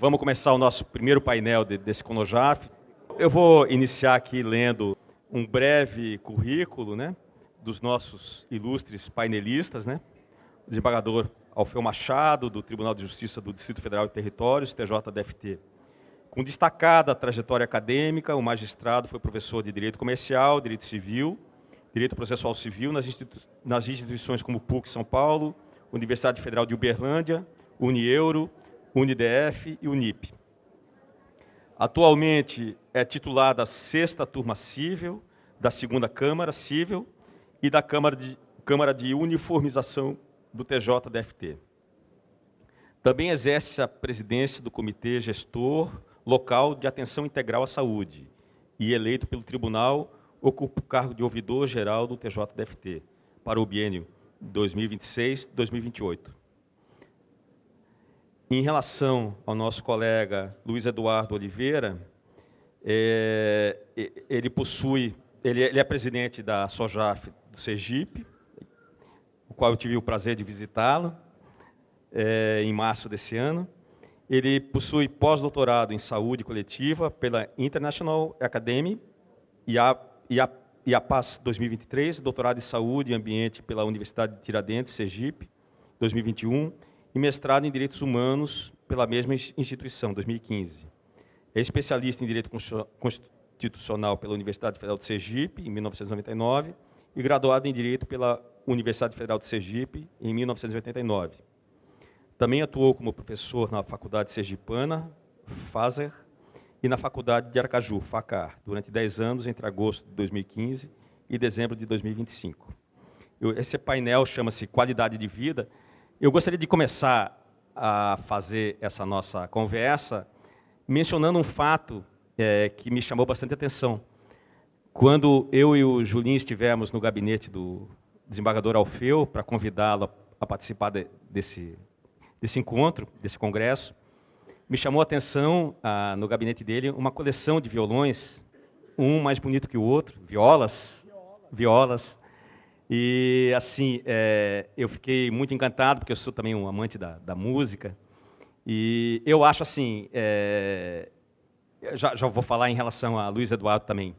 Vamos começar o nosso primeiro painel desse CONOJAF. Eu vou iniciar aqui lendo um breve currículo, né, dos nossos ilustres painelistas, né? O desembargador Alfeu Machado, do Tribunal de Justiça do Distrito Federal e Territórios, TJDFT. Com destacada trajetória acadêmica, o magistrado foi professor de Direito Comercial, Direito Civil, Direito Processual Civil nas instituições como PUC São Paulo, Universidade Federal de Uberlândia, Unieuro, UniDF e Unip. Atualmente é titular da 6ª Turma Cível, da 2ª Câmara Cível e da Câmara de Uniformização do TJDFT. Também exerce a presidência do Comitê Gestor Local de Atenção Integral à Saúde e, eleito pelo Tribunal, ocupa o cargo de ouvidor-geral do TJDFT para o biênio 2026-2028. Em relação ao nosso colega Luiz Eduardo Oliveira, ele é presidente da SOJAF do Sergipe, o qual eu tive o prazer de visitá-lo em março desse ano. Ele possui pós-doutorado em saúde coletiva pela International Academy e a PAS 2023, doutorado em saúde e ambiente pela Universidade de Tiradentes, Sergipe, 2021, e mestrado em Direitos Humanos pela mesma instituição, 2015. É especialista em Direito Constitucional pela Universidade Federal de Sergipe, em 1999, e graduado em Direito pela Universidade Federal de Sergipe, em 1989. Também atuou como professor na Faculdade Sergipana, FASER, e na Faculdade de Aracaju, FACAR, durante 10 anos, entre agosto de 2015 e dezembro de 2025. Esse painel chama-se Qualidade de Vida. Eu gostaria de começar a fazer essa nossa conversa mencionando um fato que me chamou bastante atenção. Quando eu e o Julinho estivemos no gabinete do desembargador Alfeu para convidá-lo a participar desse encontro, desse congresso, me chamou a atenção, no gabinete dele, uma coleção de violões, um mais bonito que o outro, violas. E, assim, eu fiquei muito encantado, porque eu sou também um amante da música, e eu acho, assim, já vou falar em relação a Luiz Eduardo também.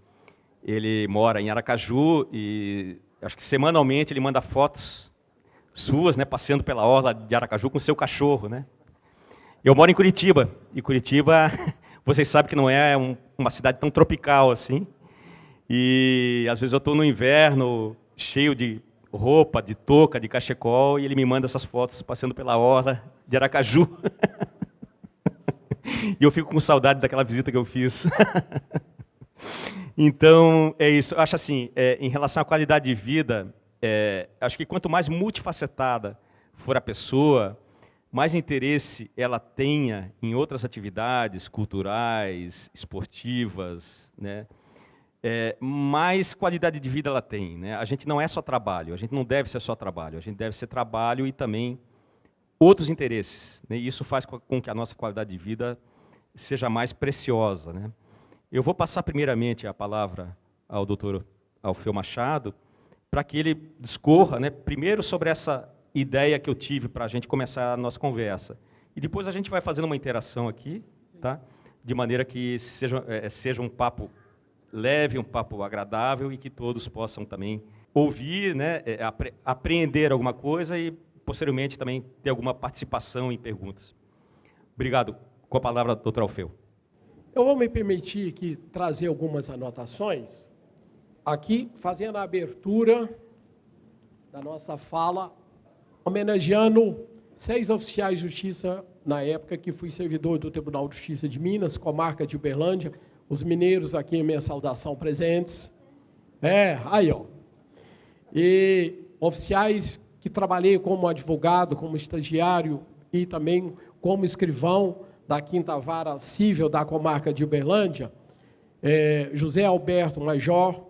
Ele mora em Aracaju e acho que semanalmente ele manda fotos suas, né, passeando pela orla de Aracaju com seu cachorro, né? Eu moro em Curitiba, e Curitiba, vocês sabem que não é uma cidade tão tropical assim, e às vezes eu estou no inverno, cheio de roupa, de touca, de cachecol, e ele me manda essas fotos passeando pela orla de Aracaju. E eu fico com saudade daquela visita que eu fiz. Então, é isso. Eu acho assim, em relação à qualidade de vida, acho que quanto mais multifacetada for a pessoa, mais interesse ela tenha em outras atividades culturais, esportivas, né? Mais qualidade de vida ela tem, né? A gente não é só trabalho, a gente não deve ser só trabalho, a gente deve ser trabalho e também outros interesses, né? E isso faz com que a nossa qualidade de vida seja mais preciosa, né? Eu vou passar primeiramente a palavra ao doutor Alfeu Machado, para que ele discorra, né, primeiro sobre essa ideia que eu tive para a gente começar a nossa conversa. E depois a gente vai fazendo uma interação aqui, tá? De maneira que seja um papo leve, um papo agradável e que todos possam também ouvir, né, apreender alguma coisa e, posteriormente, também ter alguma participação em perguntas. Obrigado. Com a palavra, doutor Alfeu. Eu vou me permitir aqui trazer algumas anotações, aqui fazendo a abertura da nossa fala, homenageando 6 oficiais de justiça, na época que fui servidor do Tribunal de Justiça de Minas, comarca de Uberlândia, os mineiros aqui em minha saudação presentes. Aí, ó. E oficiais que trabalhei como advogado, como estagiário e também como escrivão da 5ª Vara Cível da comarca de Uberlândia, José Alberto Major,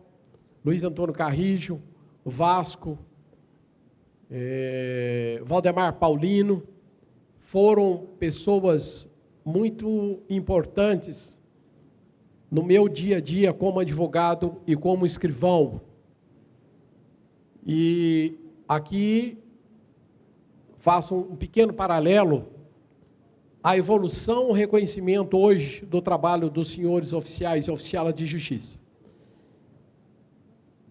Luiz Antônio Carrijo, Vasco, Valdemar Paulino, foram pessoas muito importantes no meu dia a dia como advogado e como escrivão. E aqui faço um pequeno paralelo a evolução, o reconhecimento hoje do trabalho dos senhores oficiais e oficiais de justiça.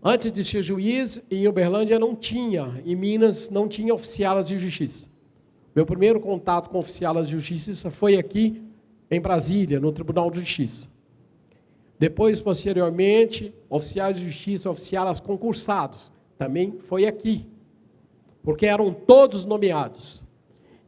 Antes de ser juiz, em Uberlândia não tinha, em Minas não tinha oficiais de justiça. Meu primeiro contato com oficiais de justiça foi aqui em Brasília, no Tribunal de Justiça. Depois, posteriormente, oficiais de justiça, oficiais concursados, também foi aqui, porque eram todos nomeados.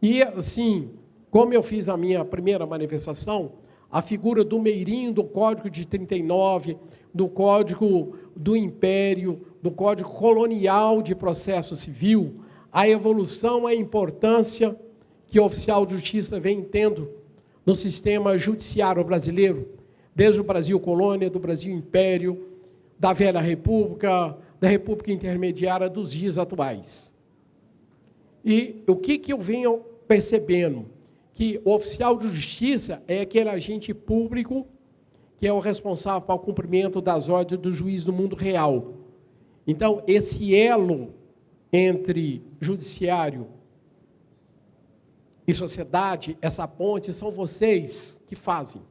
E, assim, como eu fiz a minha primeira manifestação, a figura do Meirinho, do Código de 39, do Código do Império, do Código Colonial de Processo Civil, a evolução, a importância que o oficial de justiça vem tendo no sistema judiciário brasileiro, desde o Brasil Colônia, do Brasil Império, da Velha República, da República Intermediária, dos dias atuais. E o que eu venho percebendo? Que o oficial de justiça é aquele agente público que é o responsável pelo cumprimento das ordens do juiz no mundo real. Então, esse elo entre judiciário e sociedade, essa ponte, são vocês que fazem.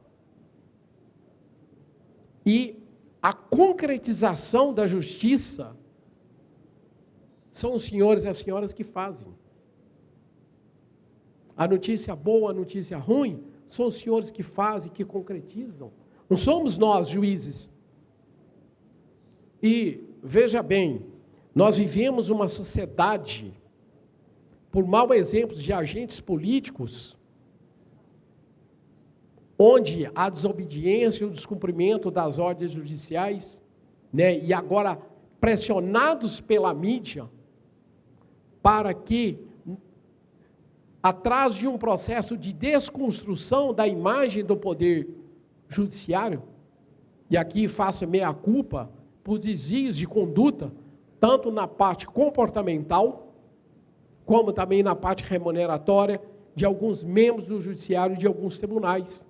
E a concretização da justiça são os senhores e as senhoras que fazem. A notícia boa, a notícia ruim, são os senhores que fazem, que concretizam. Não somos nós, juízes. E, veja bem, nós vivemos uma sociedade, por mau exemplos de agentes políticos, onde a desobediência e o descumprimento das ordens judiciais, né, e agora pressionados pela mídia, para que, atrás de um processo de desconstrução da imagem do poder judiciário, e aqui faço meia-culpa por desvios de conduta, tanto na parte comportamental, como também na parte remuneratória de alguns membros do judiciário e de alguns tribunais.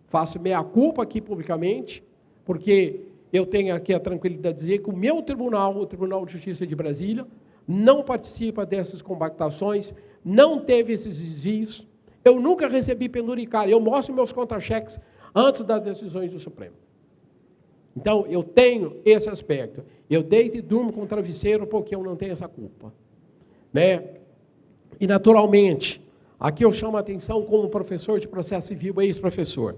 Faço meia-culpa aqui publicamente, porque eu tenho aqui a tranquilidade de dizer que o meu tribunal, o Tribunal de Justiça de Brasília, não participa dessas compactações, não teve esses desvios. Eu nunca recebi penduricário, eu mostro meus contra-cheques antes das decisões do Supremo. Então, eu tenho esse aspecto. Eu deito e durmo com o travesseiro porque eu não tenho essa culpa. Né? E, naturalmente, aqui eu chamo a atenção como professor de processo civil, ex-professor.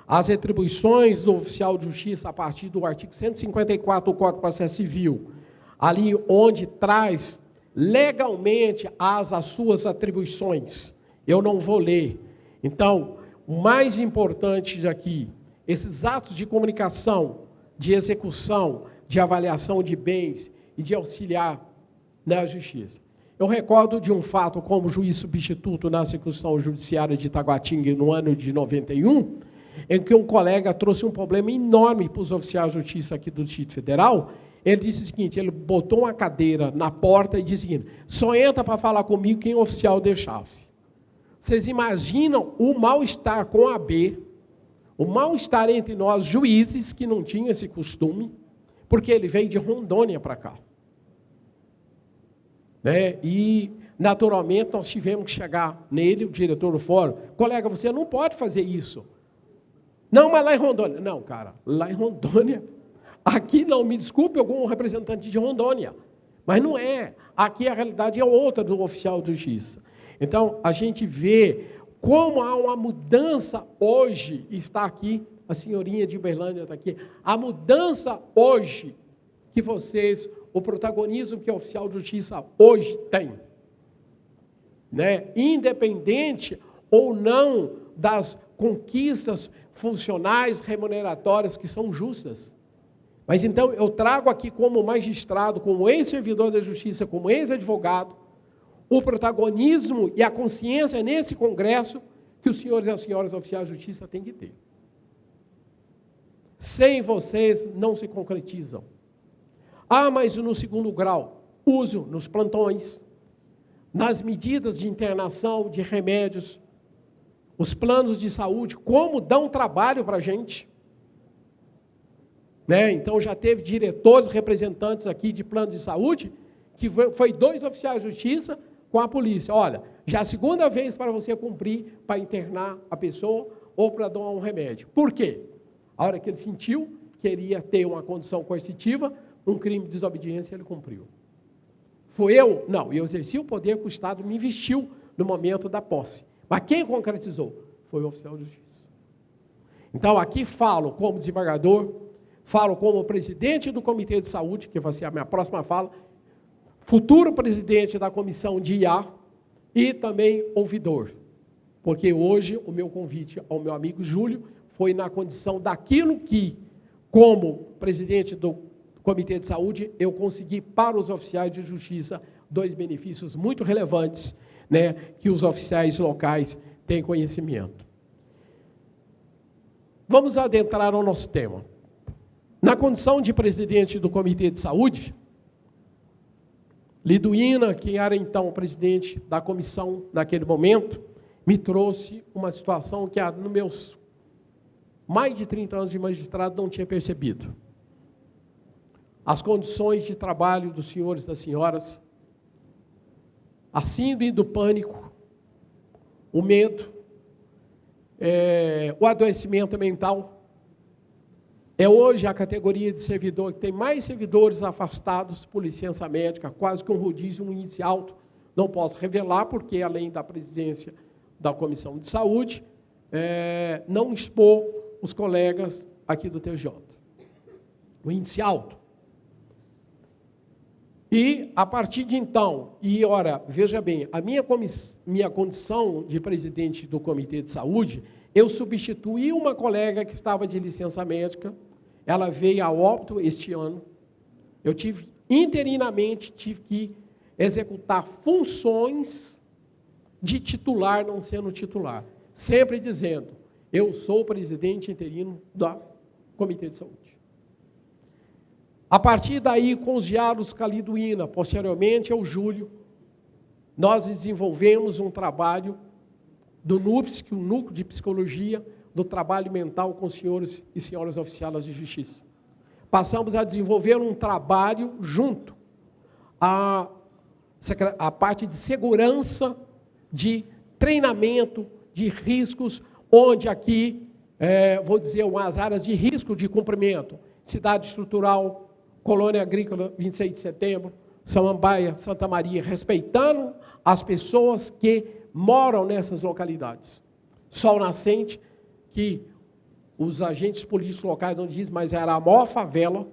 As atribuições do oficial de justiça a partir do artigo 154 do Código de Processo Civil, ali onde traz legalmente as suas atribuições, eu não vou ler. Então, o mais importante aqui, esses atos de comunicação, de execução, de avaliação de bens e de auxiliar na justiça. Eu recordo de um fato como juiz substituto na execução judiciária de Taguatinga no ano de 91, em que um colega trouxe um problema enorme para os oficiais de justiça aqui do Distrito Federal. Ele disse o seguinte, ele botou uma cadeira na porta e disse o seguinte, só entra para falar comigo quem o oficial deixasse. Vocês imaginam o mal-estar com a AB, o mal-estar entre nós, juízes, que não tinham esse costume, porque ele veio de Rondônia para cá. Né? E, naturalmente, nós tivemos que chegar nele, o diretor do fórum, colega, você não pode fazer isso. Não, mas lá em Rondônia. Não, cara, lá em Rondônia, aqui não, me desculpe algum representante de Rondônia, mas não é. Aqui a realidade é outra do oficial de justiça. Então, a gente vê como há uma mudança hoje, está aqui, a senhorinha de Uberlândia está aqui, a mudança hoje que vocês, o protagonismo que o oficial de justiça hoje tem, né? Independente ou não das conquistas funcionais, remuneratórias, que são justas. Mas então, eu trago aqui como magistrado, como ex-servidor da justiça, como ex-advogado, o protagonismo e a consciência nesse congresso que os senhores e as senhoras oficiais de justiça têm que ter. Sem vocês, não se concretizam. Ah, mas no segundo grau, uso nos plantões, nas medidas de internação, de remédios, os planos de saúde, como dão trabalho para a gente. Né? Então, já teve diretores, representantes aqui de planos de saúde, que foi 2 oficiais de justiça com a polícia. Olha, já a segunda vez para você cumprir, para internar a pessoa ou para dar um remédio. Por quê? A hora que ele sentiu que queria ter uma condição coercitiva, um crime de desobediência, ele cumpriu. Foi eu? Não, eu exerci o poder que o Estado me investiu no momento da posse. Mas quem concretizou? Foi o oficial de justiça. Então, aqui falo como desembargador, falo como presidente do Comitê de Saúde, que vai ser a minha próxima fala, futuro presidente da Comissão de IA e também ouvidor. Porque hoje o meu convite ao meu amigo Júlio foi na condição daquilo que, como presidente do Comitê de Saúde, eu consegui para os oficiais de justiça 2 benefícios muito relevantes, né, que os oficiais locais têm conhecimento. Vamos adentrar ao nosso tema. Na condição de presidente do Comitê de Saúde, Liduína, que era então o presidente da comissão naquele momento, me trouxe uma situação que nos meus mais de 30 anos de magistrado não tinha percebido. As condições de trabalho dos senhores e das senhoras, a síndrome do pânico, o medo, o adoecimento mental. É hoje a categoria de servidor que tem mais servidores afastados por licença médica, quase que um rodízio, um índice alto. Não posso revelar, porque além da presidência da Comissão de Saúde, não expor os colegas aqui do TJ. O índice alto. E, a partir de então, ora, veja bem, a minha condição de presidente do Comitê de Saúde, eu substituí uma colega que estava de licença médica, ela veio a óbito este ano, eu interinamente tive que executar funções de titular, não sendo titular, sempre dizendo, eu sou o presidente interino do Comitê de Saúde. A partir daí, com os diálogos com a Liduína, posteriormente ao Júlio, nós desenvolvemos um trabalho do NUPS, que é o Núcleo de Psicologia, do Trabalho Mental com senhores e senhoras oficiais de justiça. Passamos a desenvolver um trabalho junto à parte de segurança, de treinamento, de riscos, onde aqui, vou dizer, umas áreas de risco de cumprimento, cidade estrutural, Colônia Agrícola, 26 de setembro, Samambaia, Santa Maria, respeitando as pessoas que moram nessas localidades. Sol Nascente, que os agentes políticos locais não dizem, mas era a maior favela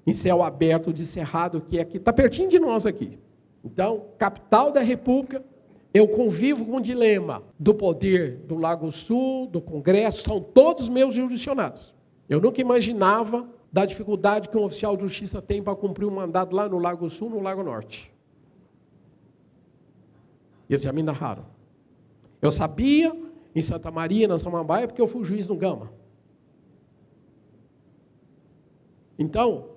em céu aberto de Cerrado, que é aqui, está pertinho de nós aqui. Então, capital da República, eu convivo com o dilema do poder do Lago Sul, do Congresso, são todos meus jurisdicionados. Eu nunca imaginava da dificuldade que um oficial de justiça tem para cumprir um mandado lá no Lago Sul, no Lago Norte. Eles já me narraram. Eu sabia, em Santa Maria, na Samambaia, porque eu fui juiz no Gama. Então,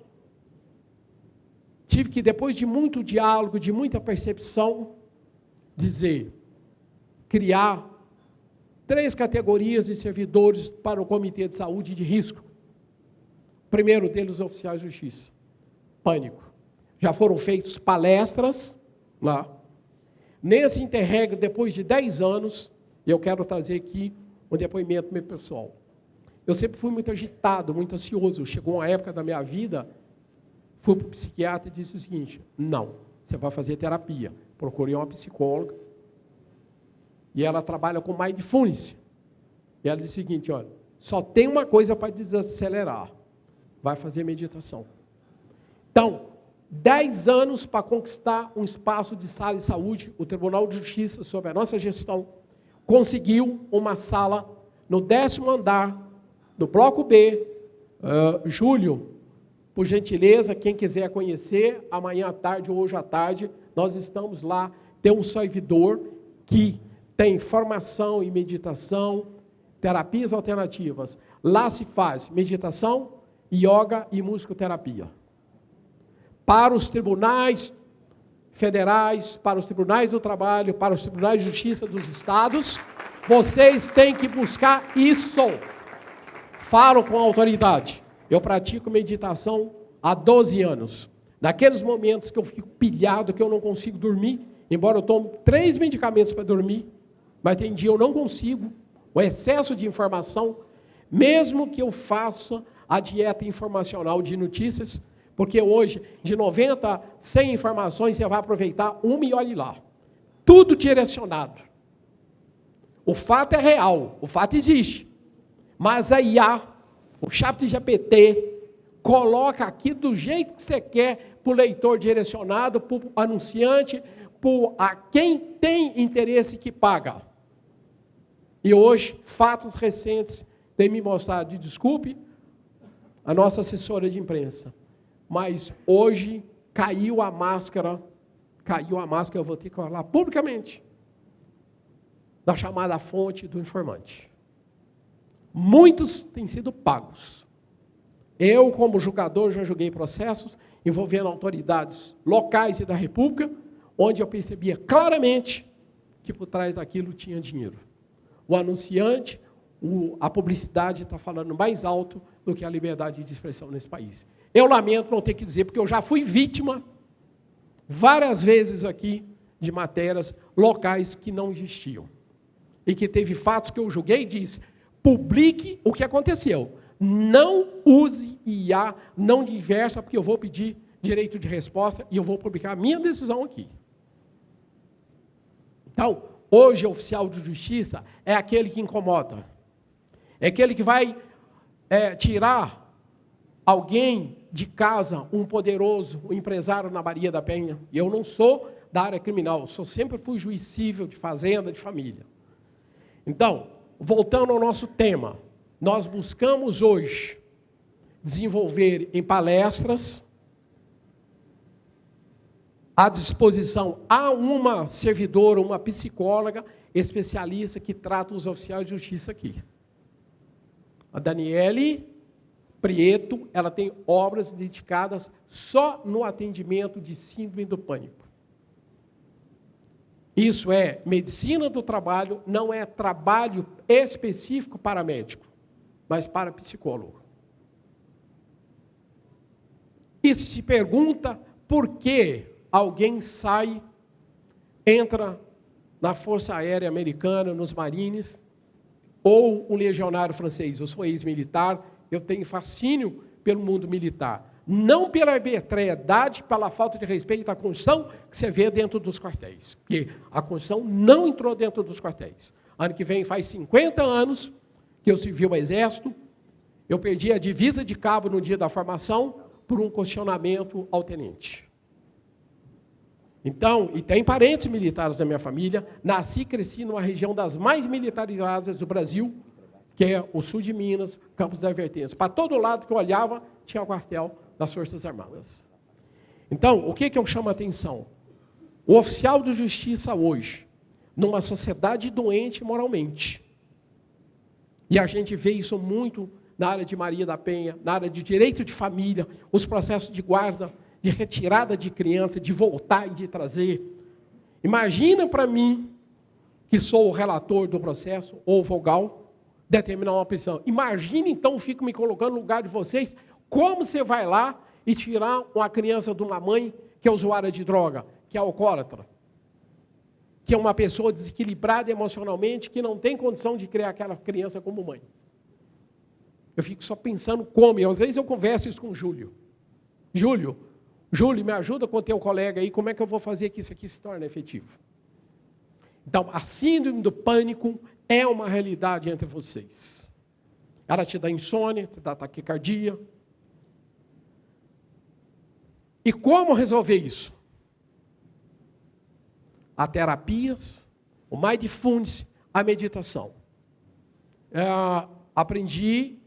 tive que, depois de muito diálogo, de muita percepção, criar 3 categorias de servidores para o Comitê de Saúde de risco. Primeiro deles, os oficiais de justiça. Pânico. Já foram feitas palestras lá. Nesse interregno, depois de 10 anos, eu quero trazer aqui um depoimento meu pessoal. Eu sempre fui muito agitado, muito ansioso. Chegou uma época da minha vida, fui para o psiquiatra e disse o seguinte, não, você vai fazer terapia. Procurei uma psicóloga, e ela trabalha com mindfulness. E ela disse o seguinte, olha, só tem uma coisa para desacelerar, vai fazer meditação. Então, 10 anos para conquistar um espaço de sala de saúde, o Tribunal de Justiça, sob a nossa gestão, conseguiu uma sala no 10º andar do Bloco B. Júlio, por gentileza, quem quiser conhecer, amanhã à tarde ou hoje à tarde, nós estamos lá, tem um servidor que tem formação em meditação, terapias alternativas. Lá se faz meditação, yoga e musicoterapia. Para os tribunais federais, para os tribunais do trabalho, para os tribunais de justiça dos estados, vocês têm que buscar isso. Falo com autoridade. Eu pratico meditação há 12 anos. Naqueles momentos que eu fico pilhado, que eu não consigo dormir, embora eu tome 3 medicamentos para dormir, mas tem dia eu não consigo, o excesso de informação, mesmo que eu faça a dieta informacional de notícias, porque hoje, de 90 a 100 informações, você vai aproveitar uma e olhe lá. Tudo direcionado. O fato é real, o fato existe. Mas a IA, o ChatGPT, coloca aqui do jeito que você quer, para o leitor direcionado, para o anunciante, a quem tem interesse que paga. E hoje, fatos recentes têm me mostrado, desculpe, a nossa assessora de imprensa, mas hoje caiu a máscara, eu vou ter que falar publicamente, da chamada fonte do informante. Muitos têm sido pagos. Eu, como julgador, já julguei processos envolvendo autoridades locais e da República, onde eu percebia claramente que por trás daquilo tinha dinheiro. O anunciante, a publicidade está falando mais alto do que a liberdade de expressão nesse país. Eu lamento não ter que dizer, porque eu já fui vítima várias vezes aqui de matérias locais que não existiam. E que teve fatos que eu julguei e disse, publique o que aconteceu. Não use IA, não diversa, porque eu vou pedir direito de resposta e eu vou publicar a minha decisão aqui. Então, hoje o oficial de justiça é aquele que incomoda. É aquele que vai tirar alguém de casa, um poderoso, um empresário na Maria da Penha. E eu não sou da área criminal, sempre fui juiz civil de fazenda, de família. Então, voltando ao nosso tema, nós buscamos hoje desenvolver em palestras à disposição a uma servidora, uma psicóloga especialista que trata os oficiais de justiça aqui. A Daniele Prieto, ela tem obras dedicadas só no atendimento de síndrome do pânico. Isso é medicina do trabalho, não é trabalho específico para médico, mas para psicólogo. E se pergunta por que alguém entra na Força Aérea Americana, nos Marines, ou um legionário francês. Eu sou ex-militar, eu tenho fascínio pelo mundo militar. Não pela arbitrariedade, pela falta de respeito à Constituição que você vê dentro dos quartéis. Porque a Constituição não entrou dentro dos quartéis. Ano que vem faz 50 anos que eu servi o Exército. Eu perdi a divisa de cabo no dia da formação por um questionamento ao tenente. Então, e tem parentes militares da minha família, nasci e cresci numa região das mais militarizadas do Brasil, que é o sul de Minas, Campos da Advertência. Para todo lado que eu olhava, tinha o quartel das Forças Armadas. Então, o que eu chamo a atenção? O oficial de justiça hoje, numa sociedade doente moralmente, e a gente vê isso muito na área de Maria da Penha, na área de direito de família, os processos de guarda, de retirada de criança, de voltar e de trazer. Imagina para mim, que sou o relator do processo, ou vogal, determinar uma prisão. Imagina, então, fico me colocando no lugar de vocês, como você vai lá e tirar uma criança de uma mãe que é usuária de droga, que é alcoólatra, que é uma pessoa desequilibrada emocionalmente, que não tem condição de criar aquela criança como mãe. Eu fico só pensando como, e às vezes eu converso isso com o Júlio. Júlio, me ajuda com o teu colega aí, como é que eu vou fazer que isso aqui se torne efetivo? Então, a síndrome do pânico é uma realidade entre vocês. Ela te dá insônia, te dá taquicardia. E como resolver isso? Há terapias, o mindfulness, a meditação. Aprendi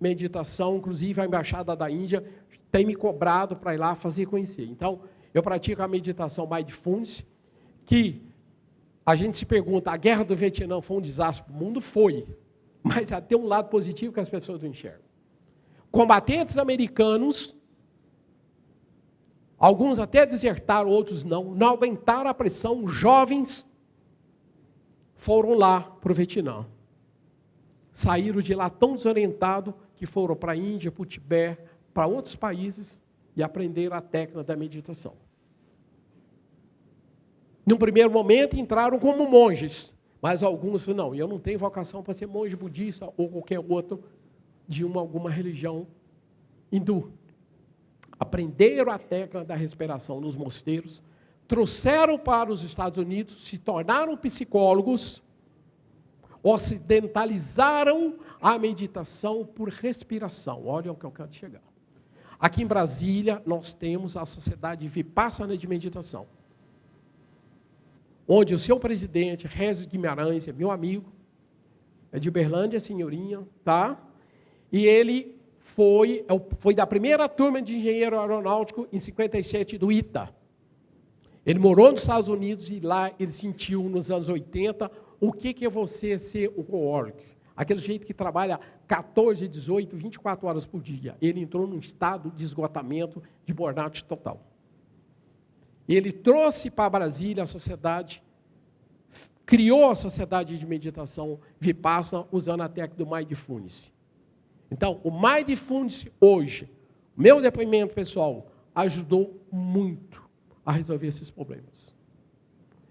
meditação, inclusive a Embaixada da Índia tem me cobrado para ir lá fazer conhecer. Então, eu pratico a meditação mindfulness, que a gente se pergunta, a guerra do Vietnã foi um desastre para o mundo? Foi. Mas tem um lado positivo que as pessoas não enxergam. Combatentes americanos, alguns até desertaram, outros não aguentaram a pressão, jovens foram lá para o Vietnã. Saíram de lá tão desorientados que foram para a Índia, para o Tibete, para outros países e aprenderam a técnica da meditação. Num primeiro momento, entraram como monges, mas alguns falaram, não, eu não tenho vocação para ser monge budista ou qualquer outro de alguma religião hindu. Aprenderam a técnica da respiração nos mosteiros, trouxeram para os Estados Unidos, se tornaram psicólogos, ocidentalizaram a meditação por respiração. Olha o que eu quero chegar. Aqui em Brasília, nós temos a Sociedade Vipassana de Meditação, onde o seu presidente, Regis Guimarães, é meu amigo, é de Uberlândia, senhorinha, tá? E ele foi da primeira turma de engenheiro aeronáutico em 57 do ITA. Ele morou nos Estados Unidos e lá ele sentiu, nos anos 80, o que é você ser o co-work. Aquele jeito que trabalha 14, 18, 24 horas por dia. Ele entrou num estado de esgotamento, de burnout total. Ele trouxe para Brasília a sociedade, criou a sociedade de meditação Vipassana, usando a técnica do Mindfulness. Então, o Mindfulness hoje, meu depoimento pessoal, ajudou muito a resolver esses problemas.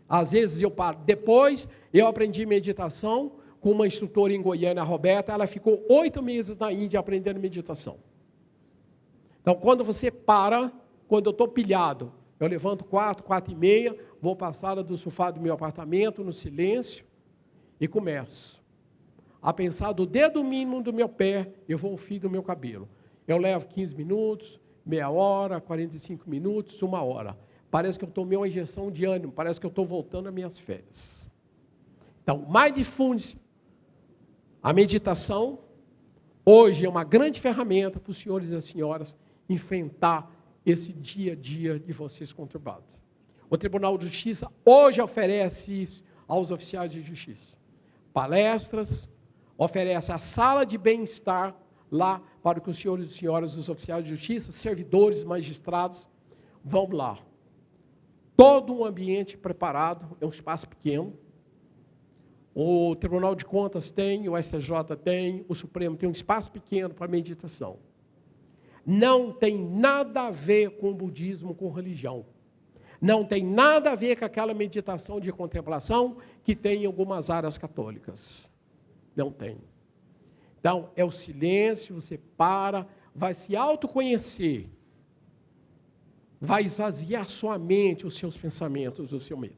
Às vezes eu paro. Depois, eu aprendi meditação com uma instrutora em Goiânia, a Roberta, ela ficou 8 meses na Índia aprendendo meditação. Então, quando você para, quando eu estou pilhado, eu levanto 4h30, vou para a sala do sofá do meu apartamento, no silêncio, e começo a pensar do dedo mínimo do meu pé, eu vou ao fio do meu cabelo. Eu levo 15 minutos, meia hora, 45 minutos, 1 hora. Parece que eu tomei uma injeção de ânimo, parece que eu estou voltando às minhas férias. Então, Mindfulness, a meditação, hoje é uma grande ferramenta para os senhores e as senhoras enfrentar esse dia a dia de vocês conturbados. O Tribunal de Justiça hoje oferece isso aos oficiais de justiça. Palestras, oferece a sala de bem-estar lá para que os senhores e senhoras, os oficiais de justiça, servidores, magistrados, vão lá. Todo um ambiente preparado, é um espaço pequeno. O Tribunal de Contas tem, o STJ tem, o Supremo tem um espaço pequeno para meditação. Não tem nada a ver com o budismo, com religião. Não tem nada a ver com aquela meditação de contemplação que tem em algumas áreas católicas. Não tem. Então, é o silêncio, você para, vai se autoconhecer, vai esvaziar sua mente, os seus pensamentos, o seu medo.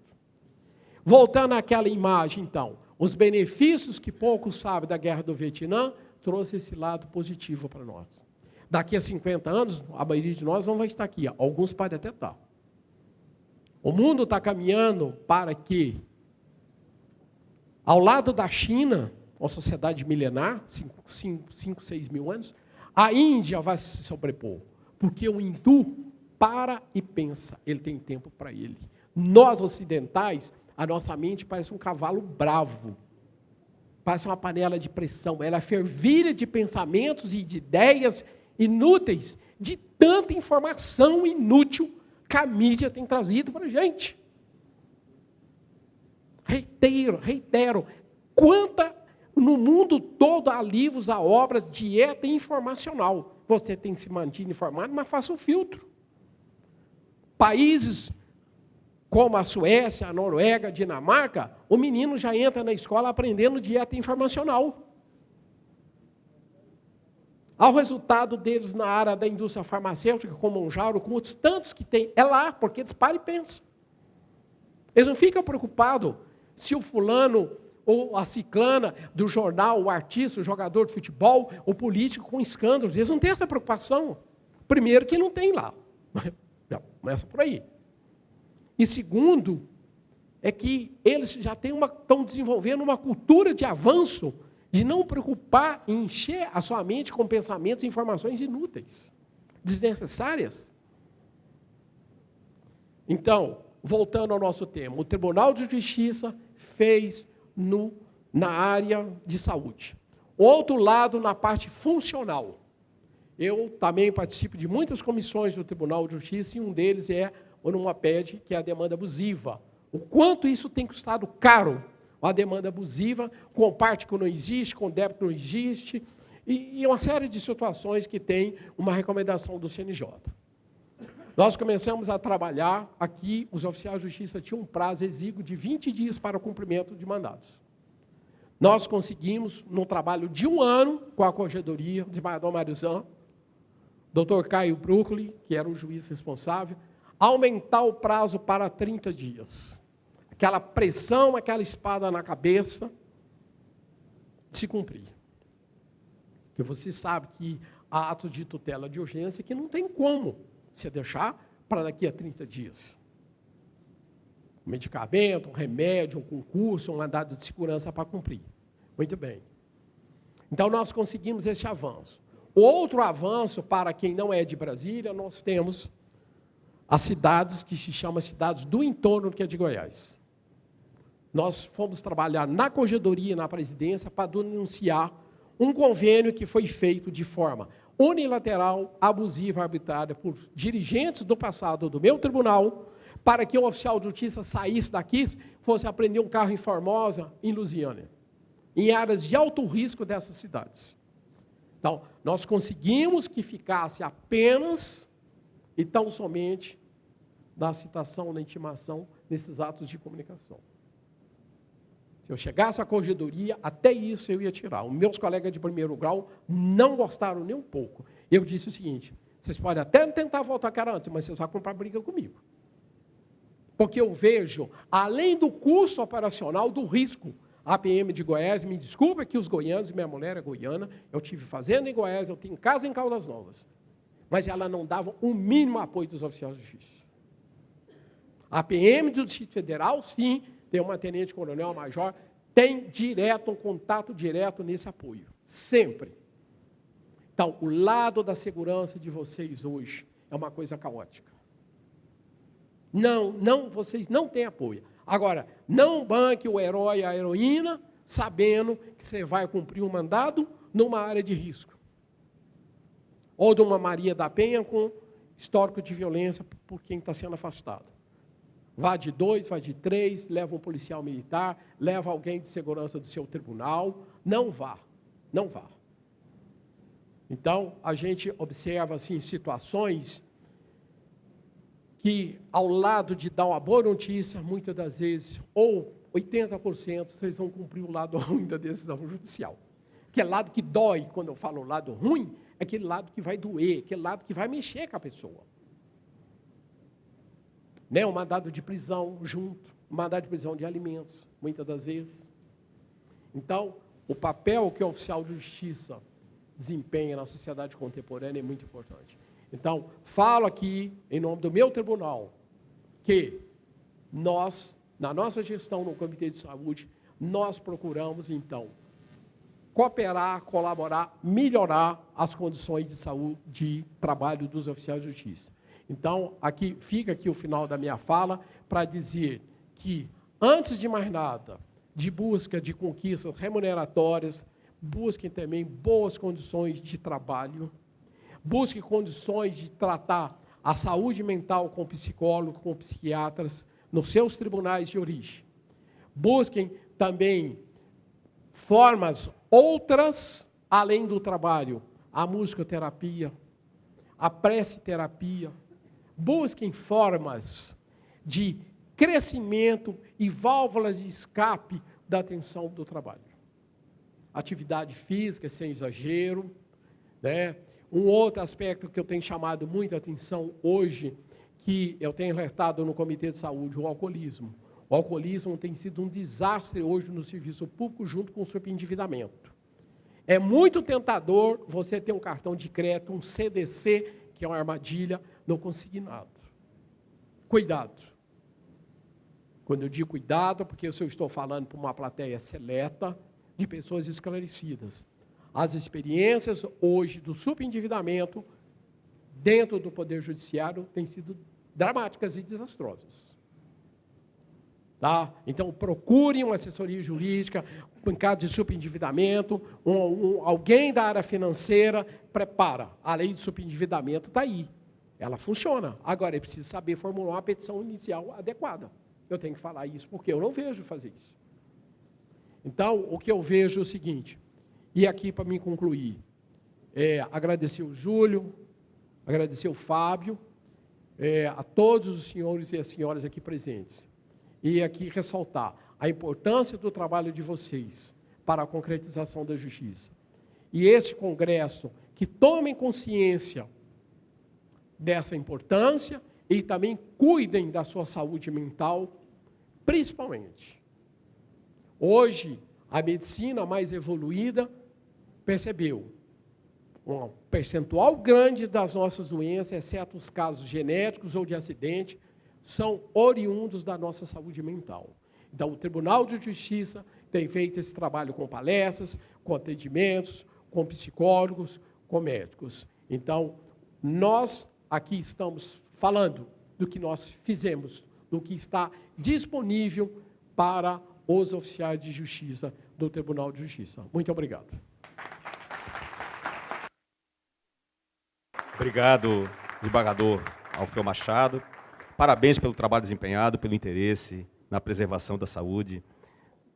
Voltando àquela imagem, então, os benefícios que poucos sabem da guerra do Vietnã, trouxe esse lado positivo para nós. Daqui a 50 anos, a maioria de nós não vai estar aqui, alguns podem até estar. O mundo está caminhando para que, ao lado da China, uma sociedade milenar, 5, 6 mil anos, a Índia vai se sobrepor, porque o hindu para e pensa, ele tem tempo para ele. Nós ocidentais, a nossa mente parece um cavalo bravo, parece uma panela de pressão, ela é fervilha de pensamentos e de ideias inúteis, de tanta informação inútil que a mídia tem trazido para a gente. Reitero, no mundo todo há livros, há obras, dieta informacional. Você tem que se manter informado, mas faça um filtro. Países como a Suécia, a Noruega, a Dinamarca, o menino já entra na escola aprendendo dieta informacional. Ao resultado deles na área da indústria farmacêutica, com Monjaro, com outros tantos que tem, é lá, porque eles param e pensam. Eles não ficam preocupados se o fulano ou a ciclana do jornal, o artista, o jogador de futebol, o político com escândalos. Eles não têm essa preocupação. Primeiro que não tem lá. Já começa por aí. E segundo, é que eles já estão desenvolvendo uma cultura de avanço, de não preocupar em encher a sua mente com pensamentos e informações inúteis, desnecessárias. Então, voltando ao nosso tema, o Tribunal de Justiça fez na área de saúde. Outro lado, na parte funcional. Eu também participo de muitas comissões do Tribunal de Justiça, e um deles é o NUMAPED, que é a demanda abusiva. O quanto isso tem custado caro, a demanda abusiva, com parte que não existe, com débito que não existe, e uma série de situações que tem uma recomendação do CNJ. Nós começamos a trabalhar, aqui os oficiais de justiça tinham um prazo exíguo de 20 dias para o cumprimento de mandados. Nós conseguimos, no trabalho de 1 ano, com a corregedoria, o desembargador Marizan, doutor Caio Bruckli, que era o juiz responsável, aumentar o prazo para 30 dias. Aquela pressão, aquela espada na cabeça, se cumprir. Porque você sabe que há atos de tutela de urgência que não tem como você deixar para daqui a 30 dias. Um medicamento, um remédio, um concurso, um mandado de segurança para cumprir. Muito bem. Então, nós conseguimos esse avanço. Outro avanço, para quem não é de Brasília, nós temos as cidades que se chamam cidades do entorno que é de Goiás. Nós fomos trabalhar na corregedoria e na presidência para denunciar um convênio que foi feito de forma unilateral, abusiva, arbitrária por dirigentes do passado do meu tribunal, para que um oficial de justiça saísse daqui, fosse aprender um carro em Formosa, em Lusiânia, em áreas de alto risco dessas cidades. Então, nós conseguimos que ficasse apenas e tão somente na citação, na intimação, nesses atos de comunicação. Se eu chegasse à corregedoria, até isso eu ia tirar. Os meus colegas de primeiro grau não gostaram nem um pouco. Eu disse o seguinte: vocês podem até tentar voltar que era antes, mas vocês vão comprar briga comigo. Porque eu vejo, além do curso operacional, do risco. A PM de Goiás, me desculpa que os goianos, minha mulher é goiana, eu tive fazenda em Goiás, eu tenho casa em Caldas Novas. Mas ela não dava o mínimo apoio dos oficiais de justiça. A PM do Distrito Federal, sim, tem uma tenente-coronel, uma major, tem direto, um contato direto nesse apoio. Sempre. Então, o lado da segurança de vocês hoje é uma coisa caótica. Não, vocês não têm apoio. Agora, não banque o herói e a heroína sabendo que você vai cumprir um mandado numa área de risco. Ou de uma Maria da Penha com histórico de violência por quem está sendo afastado. Vá de 2, vá de 3, leva um policial militar, leva alguém de segurança do seu tribunal. Não vá, não vá. Então, a gente observa assim, situações que, ao lado de dar uma boa notícia, muitas das vezes, ou 80%, vocês vão cumprir o lado ruim da decisão judicial. Aquele lado que dói, quando eu falo o lado ruim, é aquele lado que vai doer, aquele lado que vai mexer com a pessoa. Né? Um mandado de prisão junto, um mandado de prisão de alimentos, muitas das vezes. Então, o papel que o oficial de justiça desempenha na sociedade contemporânea é muito importante. Então, falo aqui, em nome do meu tribunal, que nós, na nossa gestão no Comitê de Saúde, nós procuramos, então, cooperar, colaborar, melhorar as condições de saúde, de trabalho dos oficiais de justiça. Então, fica aqui o final da minha fala para dizer que, antes de mais nada, de busca de conquistas remuneratórias, busquem também boas condições de trabalho, busquem condições de tratar a saúde mental com psicólogos, com psiquiatras, nos seus tribunais de origem. Busquem também formas outras, além do trabalho, a musicoterapia, a prece-terapia. Busquem formas de crescimento e válvulas de escape da tensão do trabalho. Atividade física, sem exagero, né? Um outro aspecto que eu tenho chamado muita atenção hoje, que eu tenho alertado no Comitê de Saúde, o alcoolismo. O alcoolismo tem sido um desastre hoje no serviço público, junto com o superendividamento. É muito tentador você ter um cartão de crédito, um CDC, que é uma armadilha, no consignado. Cuidado. Quando eu digo cuidado, porque eu estou falando para uma plateia seleta de pessoas esclarecidas. As experiências hoje do superendividamento dentro do Poder Judiciário têm sido dramáticas e desastrosas. Tá? Então, procurem uma assessoria jurídica, em caso de superendividamento, alguém da área financeira prepara. A lei de superendividamento está aí. Ela funciona. Agora, é preciso saber formular uma petição inicial adequada. Eu tenho que falar isso, porque eu não vejo fazer isso. Então, o que eu vejo é o seguinte, e aqui para me concluir, agradecer o Júlio, agradecer o Fábio, a todos os senhores e as senhoras aqui presentes. E aqui ressaltar a importância do trabalho de vocês para a concretização da justiça. E esse congresso, que tomem consciência dessa importância e também cuidem da sua saúde mental, principalmente. Hoje, a medicina mais evoluída percebeu um percentual grande das nossas doenças, exceto os casos genéticos ou de acidente, são oriundos da nossa saúde mental. Então, o Tribunal de Justiça tem feito esse trabalho com palestras, com atendimentos, com psicólogos, com médicos. Então, nós aqui estamos falando do que nós fizemos, do que está disponível para os oficiais de justiça do Tribunal de Justiça. Muito obrigado. Obrigado, desembargador Alfeu Machado. Parabéns pelo trabalho desempenhado, pelo interesse na preservação da saúde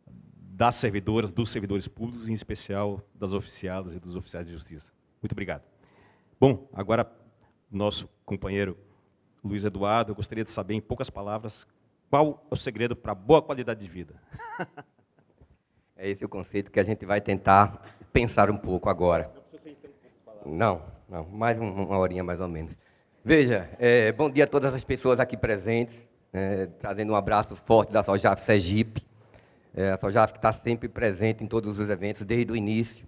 das servidoras, dos servidores públicos, em especial das oficiadas e dos oficiais de justiça. Muito obrigado. Bom, agora, nosso companheiro Luiz Eduardo, eu gostaria de saber, em poucas palavras, qual é o segredo para a boa qualidade de vida? É esse o conceito que a gente vai tentar pensar um pouco agora. Não, mais uma horinha mais ou menos. Veja, bom dia a todas as pessoas aqui presentes, trazendo um abraço forte da Sojaf Sergipe. A Sojaf que está sempre presente em todos os eventos, desde o início,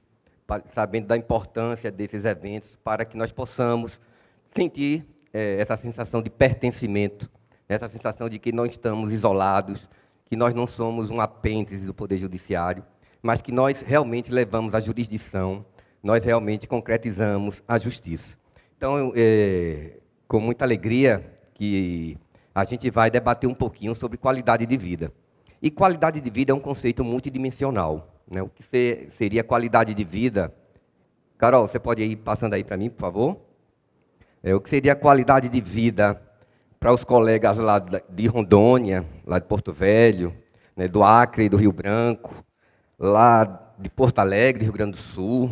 sabendo da importância desses eventos, para que nós possamos sentir essa sensação de pertencimento, essa sensação de que não estamos isolados, que nós não somos um apêndice do Poder Judiciário, mas que nós realmente levamos a jurisdição, nós realmente concretizamos a justiça. Então, com muita alegria que a gente vai debater um pouquinho sobre qualidade de vida. E qualidade de vida é um conceito multidimensional, né? O que seria qualidade de vida? Carol, você pode ir passando aí para mim, por favor? O que seria qualidade de vida para os colegas lá de Rondônia, lá de Porto Velho, né, do Acre e do Rio Branco, lá de Porto Alegre, Rio Grande do Sul,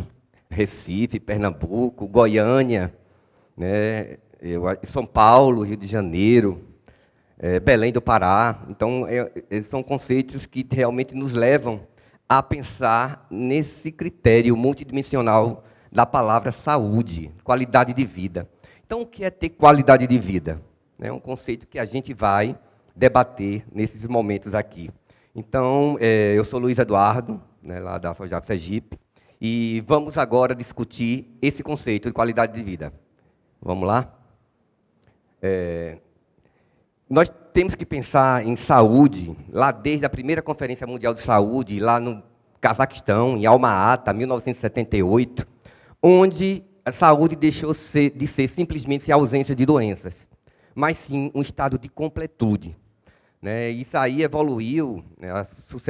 Recife, Pernambuco, Goiânia, né, São Paulo, Rio de Janeiro, Belém do Pará. Então, são conceitos que realmente nos levam a pensar nesse critério multidimensional da palavra saúde, qualidade de vida. Então, o que é ter qualidade de vida? É um conceito que a gente vai debater nesses momentos aqui. Então, eu sou Luiz Eduardo, né, lá da Sojaf Sergipe, e vamos agora discutir esse conceito de qualidade de vida. Vamos lá? Nós temos que pensar em saúde, lá desde a primeira Conferência Mundial de Saúde, lá no Cazaquistão, em Alma-Ata, 1978, onde a saúde deixou de ser simplesmente a ausência de doenças, mas sim um estado de completude, né? Isso aí evoluiu, né?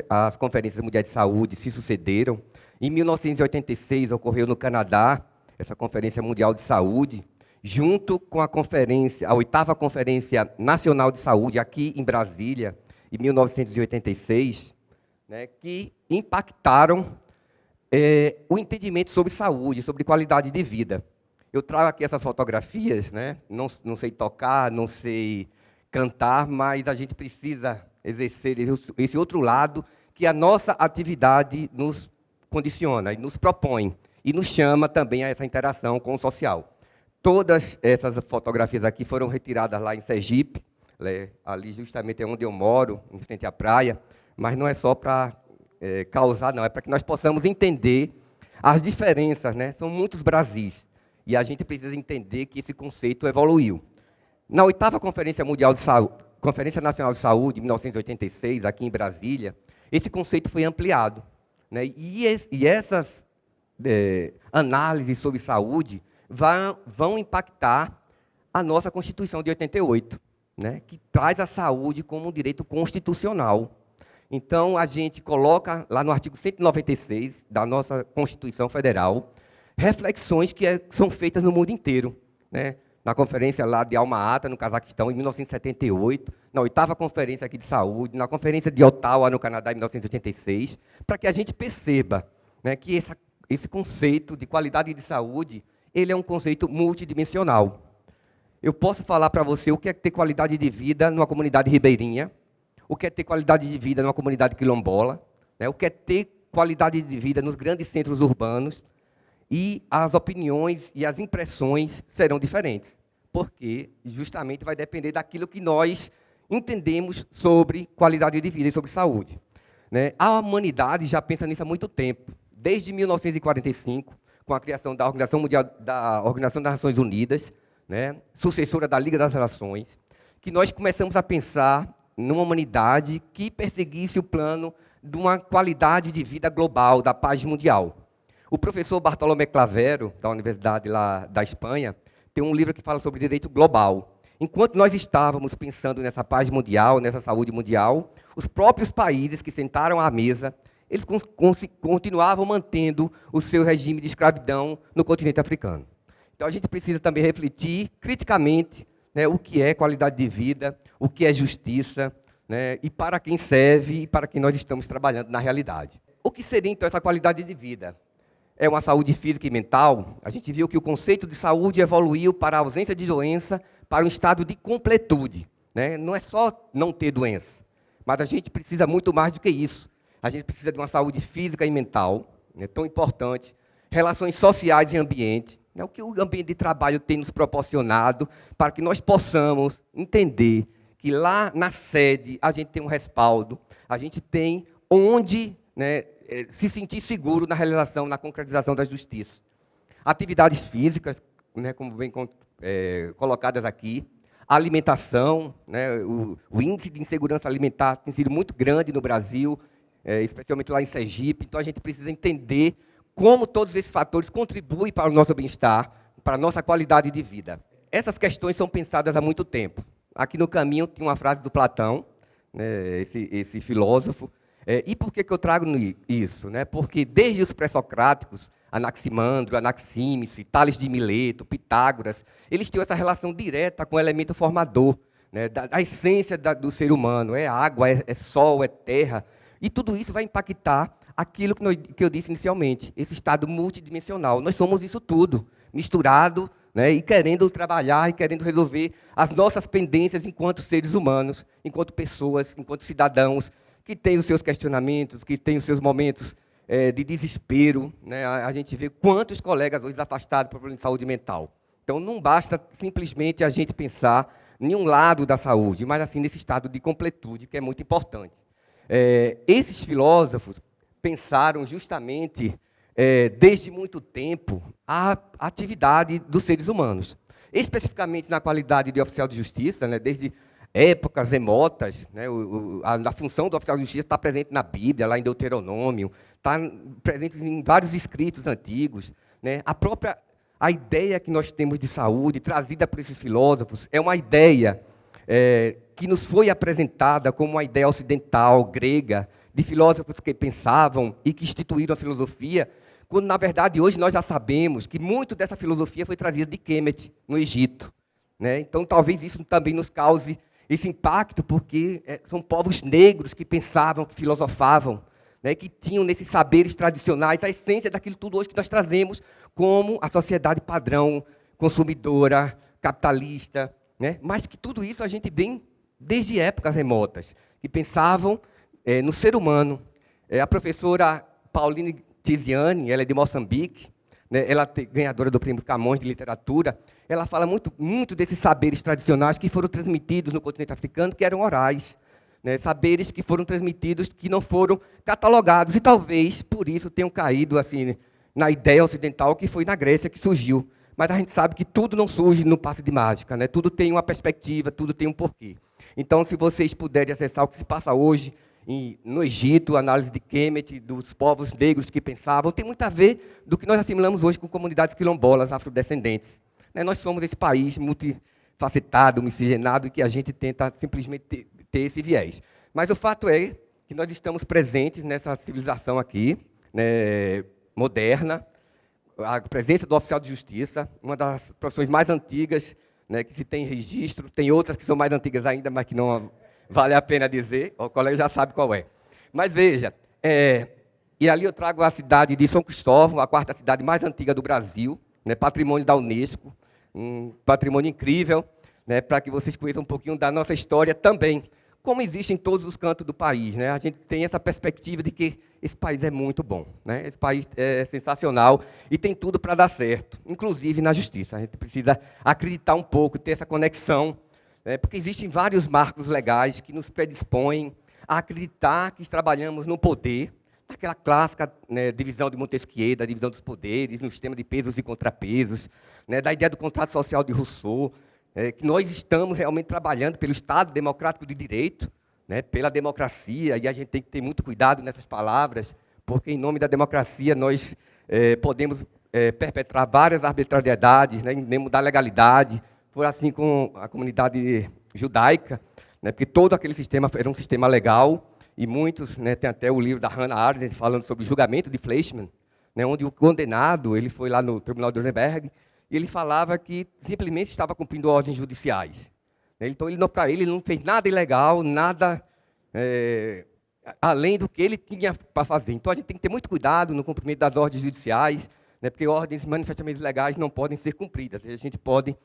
As conferências mundiais de saúde se sucederam. Em 1986 ocorreu no Canadá essa Conferência Mundial de Saúde, junto com a 8ª Conferência Nacional de Saúde, aqui em Brasília, em 1986, né, que impactaram o entendimento sobre saúde, sobre qualidade de vida. Eu trago aqui essas fotografias, né? Não sei tocar, não sei cantar, mas a gente precisa exercer esse outro lado que a nossa atividade nos condiciona e nos propõe, e nos chama também a essa interação com o social. Todas essas fotografias aqui foram retiradas lá em Sergipe, ali justamente é onde eu moro, em frente à praia, mas não é só para causar, não, é para que nós possamos entender as diferenças, né? São muitos Brasis, e a gente precisa entender que esse conceito evoluiu. Na 8ª Conferência Mundial de Saúde, Conferência Nacional de Saúde, em 1986, aqui em Brasília, esse conceito foi ampliado, né? E essas análises sobre saúde vão impactar a nossa Constituição de 88, né? Que traz a saúde como um direito constitucional. Então, a gente coloca lá no artigo 196 da nossa Constituição Federal reflexões que são feitas no mundo inteiro, né? Na conferência lá de Alma-Ata, no Cazaquistão, em 1978, na 8ª Conferência aqui de Saúde, na Conferência de Ottawa, no Canadá, em 1986, para que a gente perceba, né, que esse conceito de qualidade de saúde, ele é um conceito multidimensional. eu posso falar para você o que é ter qualidade de vida numa comunidade ribeirinha, o que é ter qualidade de vida numa comunidade quilombola, né, o que é ter qualidade de vida nos grandes centros urbanos, e as opiniões e as impressões serão diferentes, porque justamente vai depender daquilo que nós entendemos sobre qualidade de vida e sobre saúde. Né? A humanidade já pensa nisso há muito tempo, desde 1945, com a criação da Organização Mundial, da Organização das Nações Unidas, né, sucessora da Liga das Nações, que nós começamos a pensar numa humanidade que perseguisse o plano de uma qualidade de vida global, da paz mundial. O professor Bartolomé Clavero, da Universidade lá da Espanha, tem um livro que fala sobre direito global. Enquanto nós estávamos pensando nessa paz mundial, nessa saúde mundial, os próprios países que sentaram à mesa, eles continuavam mantendo o seu regime de escravidão no continente africano. Então, a gente precisa também refletir criticamente, né, o que é qualidade de vida, o que é justiça, né, e para quem serve e para quem nós estamos trabalhando na realidade. O que seria, então, essa qualidade de vida? É uma saúde física e mental? A gente viu que o conceito de saúde evoluiu para a ausência de doença, para um estado de completude. Né? Não é só não ter doença, mas a gente precisa muito mais do que isso. A gente precisa de uma saúde física e mental, né, tão importante, relações sociais e ambiente, né, o que o ambiente de trabalho tem nos proporcionado para que nós possamos entender que lá na sede a gente tem um respaldo, a gente tem onde, né, se sentir seguro na realização, na concretização da justiça. Atividades físicas, né, como bem colocadas aqui, a alimentação, né, o índice de insegurança alimentar tem sido muito grande no Brasil, especialmente lá em Sergipe, então a gente precisa entender como todos esses fatores contribuem para o nosso bem-estar, para a nossa qualidade de vida. Essas questões são pensadas há muito tempo. Aqui no caminho tem uma frase do Platão, né, esse filósofo. E por que eu trago isso? Né? Porque desde os pré-socráticos, Anaximandro, Anaxímenes, Tales de Mileto, Pitágoras, eles tinham essa relação direta com o elemento formador, né, da essência do ser humano. É água, é sol, é terra. E tudo isso vai impactar aquilo que eu disse inicialmente, esse estado multidimensional. Nós somos isso tudo, misturado, né, e querendo trabalhar e querendo resolver as nossas pendências enquanto seres humanos, enquanto pessoas, enquanto cidadãos, que têm os seus questionamentos, que têm os seus momentos de desespero. Né? A gente vê quantos colegas hoje afastados por problemas de saúde mental. Então, não basta simplesmente a gente pensar em um lado da saúde, mas assim nesse estado de completude, que é muito importante. Esses filósofos pensaram justamente, desde muito tempo, a atividade dos seres humanos. Especificamente na qualidade de oficial de justiça, né, desde épocas remotas, né, a função do oficial de justiça está presente na Bíblia, lá em Deuteronômio, está presente em vários escritos antigos. Né, a ideia que nós temos de saúde, trazida por esses filósofos, é uma ideia que nos foi apresentada como uma ideia ocidental, grega, de filósofos que pensavam e que instituíram a filosofia, quando, na verdade, hoje nós já sabemos que muito dessa filosofia foi trazida de Kemet, no Egito. Né? Então, talvez isso também nos cause esse impacto, porque são povos negros que pensavam, que filosofavam, né? Que tinham nesses saberes tradicionais a essência daquilo tudo hoje que nós trazemos como a sociedade padrão, consumidora, capitalista, né? Mas que tudo isso a gente vem desde épocas remotas, que pensavam no ser humano. A professora Pauline Tiziane, ela é de Moçambique, né, ela é ganhadora do Prêmio Camões de Literatura, ela fala muito desses saberes tradicionais que foram transmitidos no continente africano, que eram orais, né, saberes que foram transmitidos, que não foram catalogados, e talvez, por isso, tenham caído assim, na ideia ocidental que foi na Grécia que surgiu. Mas a gente sabe que tudo não surge no passe de mágica, né? Tudo tem uma perspectiva, tudo tem um porquê. Então, se vocês puderem acessar o que se passa hoje no Egito, a análise de Kemet, dos povos negros que pensavam, tem muito a ver do que nós assimilamos hoje com comunidades quilombolas, afrodescendentes. Né? Nós somos esse país multifacetado, miscigenado, e que a gente tenta simplesmente ter esse viés. Mas o fato é que nós estamos presentes nessa civilização aqui, né, moderna, a presença do oficial de justiça, uma das profissões mais antigas, né, que se tem registro, tem outras que são mais antigas ainda, mas que não vale a pena dizer, o colega já sabe qual é. Mas veja, e ali eu trago a cidade de São Cristóvão, a quarta cidade mais antiga do Brasil, né, patrimônio da Unesco, um patrimônio incrível, né, para que vocês conheçam um pouquinho da nossa história também, como existe em todos os cantos do país, né? A gente tem essa perspectiva de que esse país é muito bom, né? Esse país é sensacional e tem tudo para dar certo, inclusive na justiça. A gente precisa acreditar um pouco, ter essa conexão, né? Porque existem vários marcos legais que nos predispõem a acreditar que trabalhamos no poder, naquela clássica, né, divisão de Montesquieu, da divisão dos poderes, no sistema de pesos e contrapesos, né, da ideia do contrato social de Rousseau, que nós estamos realmente trabalhando pelo Estado democrático de direito, né, pela democracia, e a gente tem que ter muito cuidado nessas palavras, porque em nome da democracia nós podemos perpetrar várias arbitrariedades, né, em nome da legalidade, por assim com a comunidade judaica, né, porque todo aquele sistema era um sistema legal, e muitos, né, tem até o livro da Hannah Arendt falando sobre o julgamento de Fleischmann, né, onde o condenado ele foi lá no Tribunal de Nuremberg, e ele falava que simplesmente estava cumprindo ordens judiciais. Então, para ele, não fez nada ilegal, nada além do que ele tinha para fazer. Então, a gente tem que ter muito cuidado no cumprimento das ordens judiciais, né, porque ordens manifestamente legais não podem ser cumpridas. A gente pode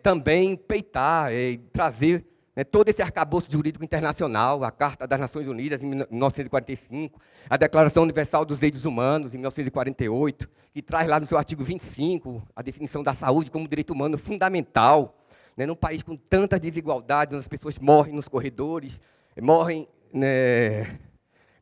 também peitar, trazer, né, todo esse arcabouço jurídico internacional, a Carta das Nações Unidas, em 1945, a Declaração Universal dos Direitos Humanos, em 1948, que traz lá no seu artigo 25 a definição da saúde como direito humano fundamental. Né, num país com tantas desigualdades, onde as pessoas morrem nos corredores, morrem, né,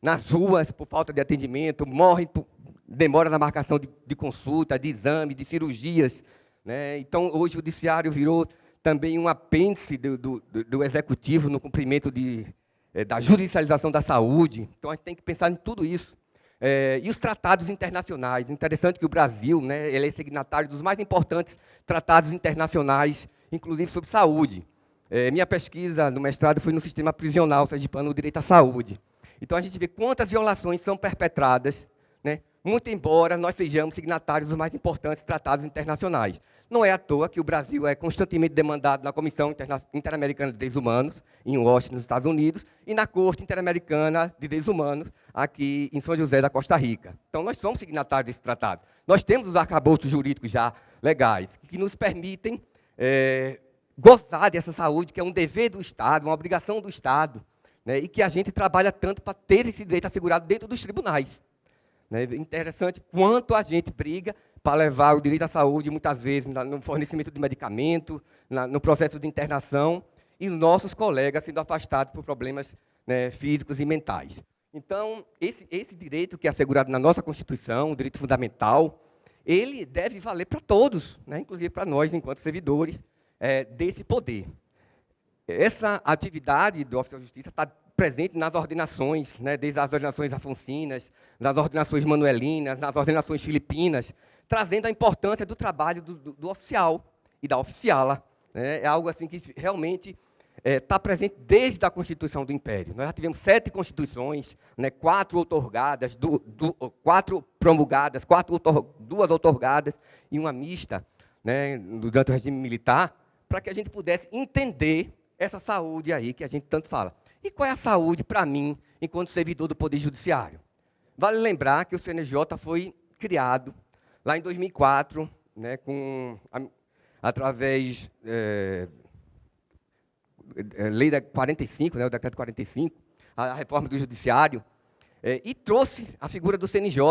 nas ruas por falta de atendimento, morrem por demora na marcação de consulta, de exame, de cirurgias. Né? Então, hoje o judiciário virou também um apêndice do executivo no cumprimento da judicialização da saúde. Então, a gente tem que pensar em tudo isso. E os tratados internacionais. Interessante que o Brasil, né, ele é signatário dos mais importantes tratados internacionais, inclusive sobre saúde. Minha pesquisa no mestrado foi no sistema prisional sergipano, no direito à saúde. Então, a gente vê quantas violações são perpetradas, né, muito embora nós sejamos signatários dos mais importantes tratados internacionais. Não é à toa que o Brasil é constantemente demandado na Comissão Interamericana de Direitos Humanos, em Washington, nos Estados Unidos, e na Corte Interamericana de Direitos Humanos, aqui em São José da Costa Rica. Então, nós somos signatários desse tratado. Nós temos os arcabouços jurídicos já legais, que nos permitem gozar dessa saúde, que é um dever do Estado, uma obrigação do Estado, né, e que a gente trabalha tanto para ter esse direito assegurado dentro dos tribunais. Né? Interessante quanto a gente briga para levar o direito à saúde, muitas vezes, no fornecimento de medicamento, no processo de internação, e nossos colegas sendo afastados por problemas, né, físicos e mentais. Então, esse direito que é assegurado na nossa Constituição, o direito fundamental, ele deve valer para todos, né, inclusive para nós, enquanto servidores desse poder. Essa atividade do Oficial de Justiça está presente nas ordenações, né, desde as ordenações afoncinas, nas ordenações manuelinas, nas ordenações filipinas, trazendo a importância do trabalho do oficial e da oficiala. Né? É algo assim que realmente está presente desde a Constituição do Império. Nós já tivemos 7 constituições, né, 4 outorgadas, 4 promulgadas, 2 outorgadas e uma mista, né, durante o regime militar, para que a gente pudesse entender essa saúde aí que a gente tanto fala. E qual é a saúde para mim, enquanto servidor do Poder Judiciário? Vale lembrar que o CNJ foi criado lá em 2004, né, através lei da 45, né, o decreto 45, a reforma do judiciário, e trouxe a figura do CNJ,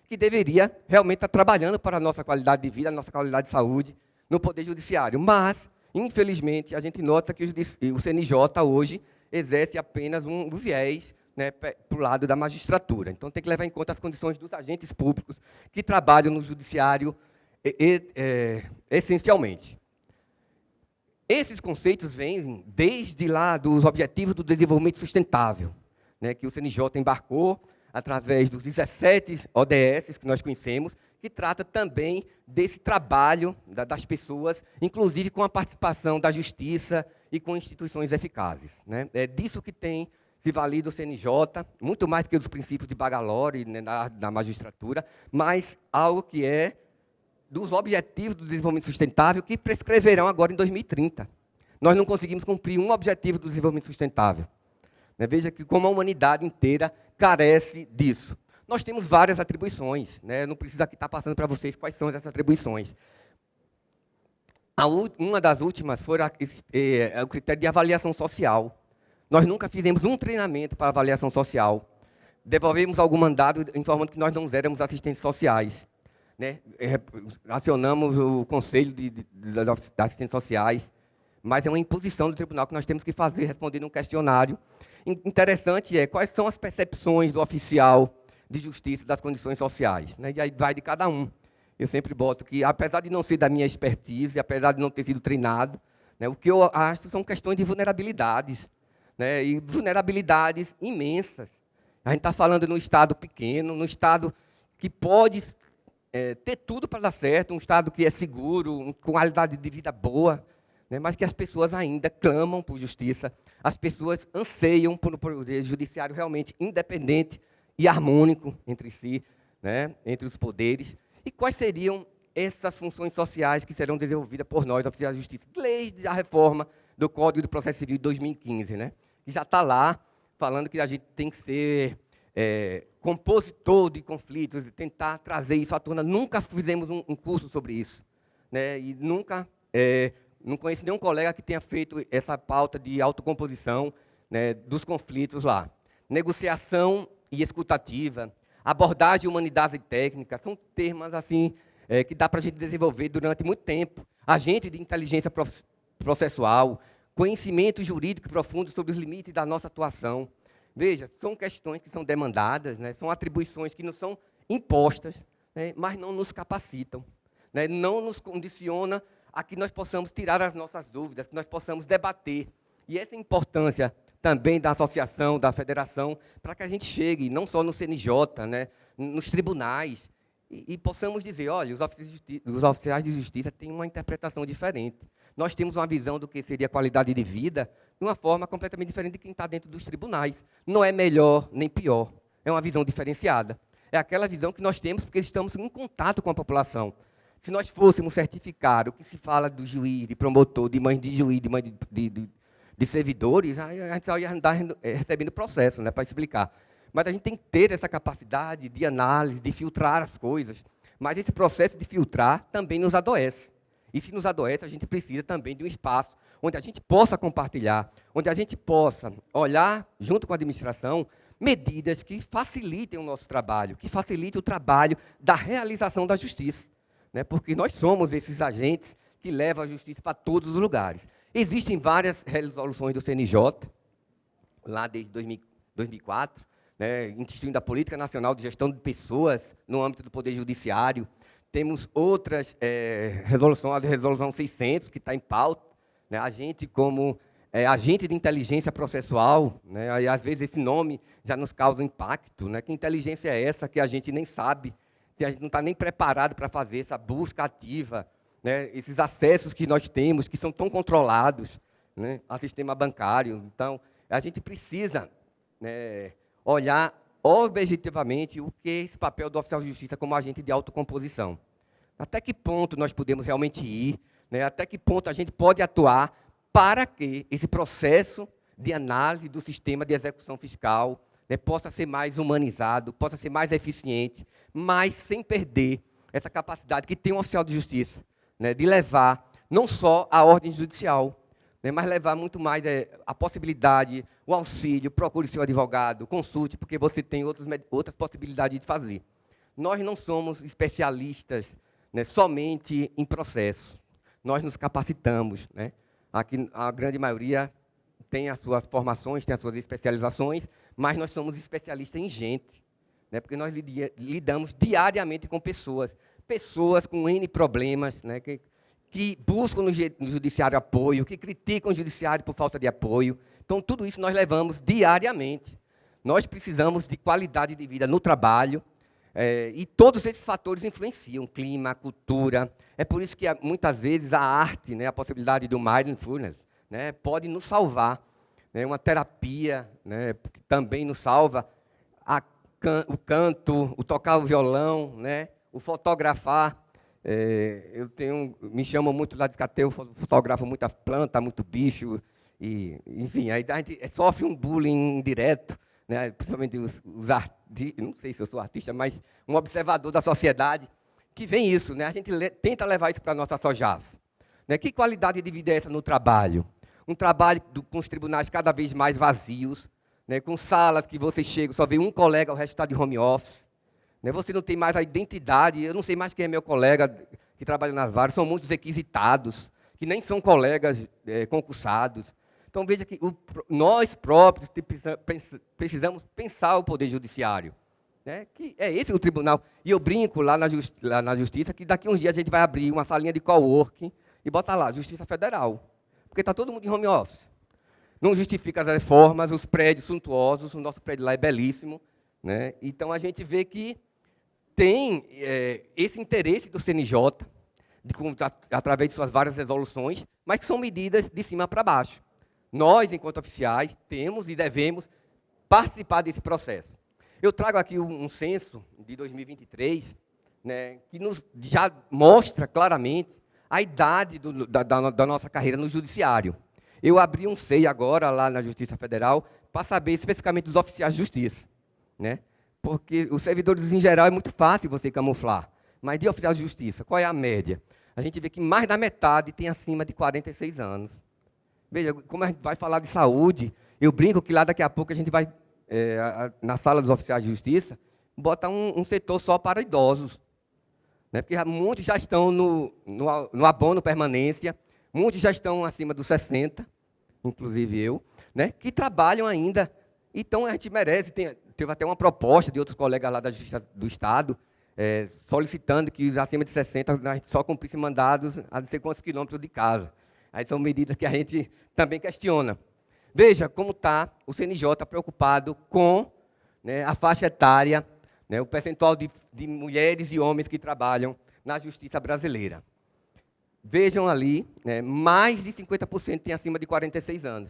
que deveria realmente estar trabalhando para a nossa qualidade de vida, a nossa qualidade de saúde no Poder Judiciário. Mas, infelizmente, a gente nota que o CNJ hoje exerce apenas um viés, né, para o lado da magistratura. Então, tem que levar em conta as condições dos agentes públicos que trabalham no judiciário essencialmente. Esses conceitos vêm desde lá dos Objetivos do Desenvolvimento Sustentável, né, que o CNJ embarcou através dos 17 ODS que nós conhecemos, que trata também desse trabalho das pessoas, inclusive com a participação da justiça e com instituições eficazes. Né? É disso que tem se valida o CNJ, muito mais que dos princípios de Bangalore, né, na magistratura, mas algo que é dos Objetivos do Desenvolvimento Sustentável, que prescreverão agora em 2030. Nós não conseguimos cumprir um objetivo do desenvolvimento sustentável. Né? Veja que como a humanidade inteira carece disso. Nós temos várias atribuições, né? Não preciso aqui estar passando para vocês quais são essas atribuições. Uma das últimas foi o critério de avaliação social. Nós nunca fizemos um treinamento para avaliação social. Devolvemos algum mandado informando que nós não éramos assistentes sociais. Né? Acionamos o Conselho das Assistentes Sociais, mas é uma imposição do tribunal que nós temos que fazer, respondendo um questionário. Interessante quais são as percepções do oficial de justiça das condições sociais. Né? E aí vai de cada um. Eu sempre boto que, apesar de não ser da minha expertise, apesar de não ter sido treinado, né, o que eu acho são questões de vulnerabilidades, né, e vulnerabilidades imensas. A gente está falando num Estado pequeno, num Estado que pode ter tudo para dar certo, um Estado que é seguro, com qualidade de vida boa, né, mas que as pessoas ainda clamam por justiça, as pessoas anseiam por um poder judiciário realmente independente e harmônico entre si, né, entre os poderes. E quais seriam essas funções sociais que serão desenvolvidas por nós, oficiais de justiça, desde a reforma do Código de Processo Civil de 2015, né? Que já está lá, falando que a gente tem que ser compositor de conflitos, e tentar trazer isso à tona. Nunca fizemos um curso sobre isso, né? E nunca, não conheço nenhum colega que tenha feito essa pauta de autocomposição, né, dos conflitos lá. Negociação e escutativa, abordagem, humanidade e técnica, são termos assim, que dá para a gente desenvolver durante muito tempo. Agente de inteligência processual, conhecimento jurídico profundo sobre os limites da nossa atuação. Veja, são questões que são demandadas, né, são atribuições que nos são impostas, né, mas não nos capacitam, né, não nos condiciona a que nós possamos tirar as nossas dúvidas, que nós possamos debater. E essa importância também da associação, da federação, para que a gente chegue, não só no CNJ, né, nos tribunais, e possamos dizer, olha, os oficiais de justiça têm uma interpretação diferente. Nós temos uma visão do que seria qualidade de vida de uma forma completamente diferente de quem está dentro dos tribunais. Não é melhor nem pior, é uma visão diferenciada. É aquela visão que nós temos porque estamos em contato com a população. Se nós fôssemos certificar o que se fala do juiz, de promotor, de mãe de juiz, de mãe de servidores, a gente só ia andar recebendo processo, né, para explicar. Mas a gente tem que ter essa capacidade de análise, de filtrar as coisas. Mas esse processo de filtrar também nos adoece. E se nos adoece, a gente precisa também de um espaço onde a gente possa compartilhar, onde a gente possa olhar, junto com a administração, medidas que facilitem o nosso trabalho, que facilitem o trabalho da realização da justiça. Né? Porque nós somos esses agentes que levam a justiça para todos os lugares. Existem várias resoluções do CNJ, lá desde 2004, né, instituindo a Política Nacional de Gestão de Pessoas no âmbito do Poder Judiciário. Temos outras resoluções, a Resolução 600, que está em pauta. Né, a gente, como agente de inteligência processual, né, e às vezes esse nome já nos causa impacto. Né, que inteligência é essa que a gente nem sabe, que a gente não está nem preparado para fazer essa busca ativa, né, esses acessos que nós temos, que são tão controlados, né, ao sistema bancário. Então, a gente precisa, né, olhar objetivamente o que é esse papel do oficial de justiça como agente de autocomposição. Até que ponto nós podemos realmente ir, né, até que ponto a gente pode atuar para que esse processo de análise do sistema de execução fiscal, né, possa ser mais humanizado, possa ser mais eficiente, mas sem perder essa capacidade que tem um oficial de justiça, né, de levar não só a ordem judicial, né, mas levar muito mais a possibilidade, o auxílio, procure seu advogado, consulte, porque você tem outras possibilidades de fazer. Nós não somos especialistas, né, somente em processo. Nós nos capacitamos. Né? Aqui, a grande maioria tem as suas formações, tem as suas especializações, mas nós somos especialistas em gente, né, porque nós lidamos diariamente com pessoas com N problemas, né, que buscam no judiciário apoio, que criticam o judiciário por falta de apoio. Então, tudo isso nós levamos diariamente. Nós precisamos de qualidade de vida no trabalho, e todos esses fatores influenciam, clima, cultura. É por isso que, muitas vezes, a arte, né, a possibilidade do mindfulness, né, pode nos salvar. Né, uma terapia, né, que também nos salva, o canto, o tocar o violão, né, o fotografar. Me chamam muito lá de cateu, fotografo muita planta, muito bicho, e, enfim, aí a gente sofre um bullying indireto, né, principalmente os artistas, não sei se eu sou artista, mas um observador da sociedade, que vem isso, né, a gente tenta levar isso para a nossa SOJAF. Né? Que qualidade de vida é essa no trabalho? Um trabalho com os tribunais cada vez mais vazios, né? Com salas que você chega, só vê um colega, o resto está de home office. Né? Você não tem mais a identidade, eu não sei mais quem é meu colega que trabalha nas varas, são muitos requisitados, que nem são colegas concursados. Então, veja que nós próprios precisamos pensar o Poder Judiciário. Né? Que é esse o tribunal. E eu brinco lá na Justiça que daqui a uns dias a gente vai abrir uma salinha de coworking e botar lá, Justiça Federal. Porque está todo mundo em home office. Não justifica as reformas, os prédios suntuosos, o nosso prédio lá é belíssimo. Né? Então, a gente vê que tem esse interesse do CNJ, através de suas várias resoluções, mas que são medidas de cima para baixo. Nós, enquanto oficiais, temos e devemos participar desse processo. Eu trago aqui um censo de 2023, né, que já mostra claramente a idade da nossa carreira no judiciário. Eu abri um SEI agora, lá na Justiça Federal, para saber especificamente dos oficiais de justiça. Né? Porque os servidores, em geral, é muito fácil você camuflar. Mas de oficiais de justiça, qual é a média? A gente vê que mais da metade tem acima de 46 anos. Veja, como a gente vai falar de saúde, eu brinco que lá daqui a pouco a gente vai, na sala dos oficiais de justiça, botar um setor só para idosos. Né? Porque muitos já estão no abono permanência, muitos já estão acima dos 60, inclusive eu, né? Que trabalham ainda. Então, a gente merece, teve até uma proposta de outros colegas lá da Justiça do Estado, solicitando que os acima de 60 a gente só cumprisse mandados a não sei quantos quilômetros de casa. Aí são medidas que a gente também questiona. Veja como está o CNJ preocupado com, né, a faixa etária, né, o percentual de mulheres e homens que trabalham na justiça brasileira. Vejam ali, né, mais de 50% tem acima de 46 anos.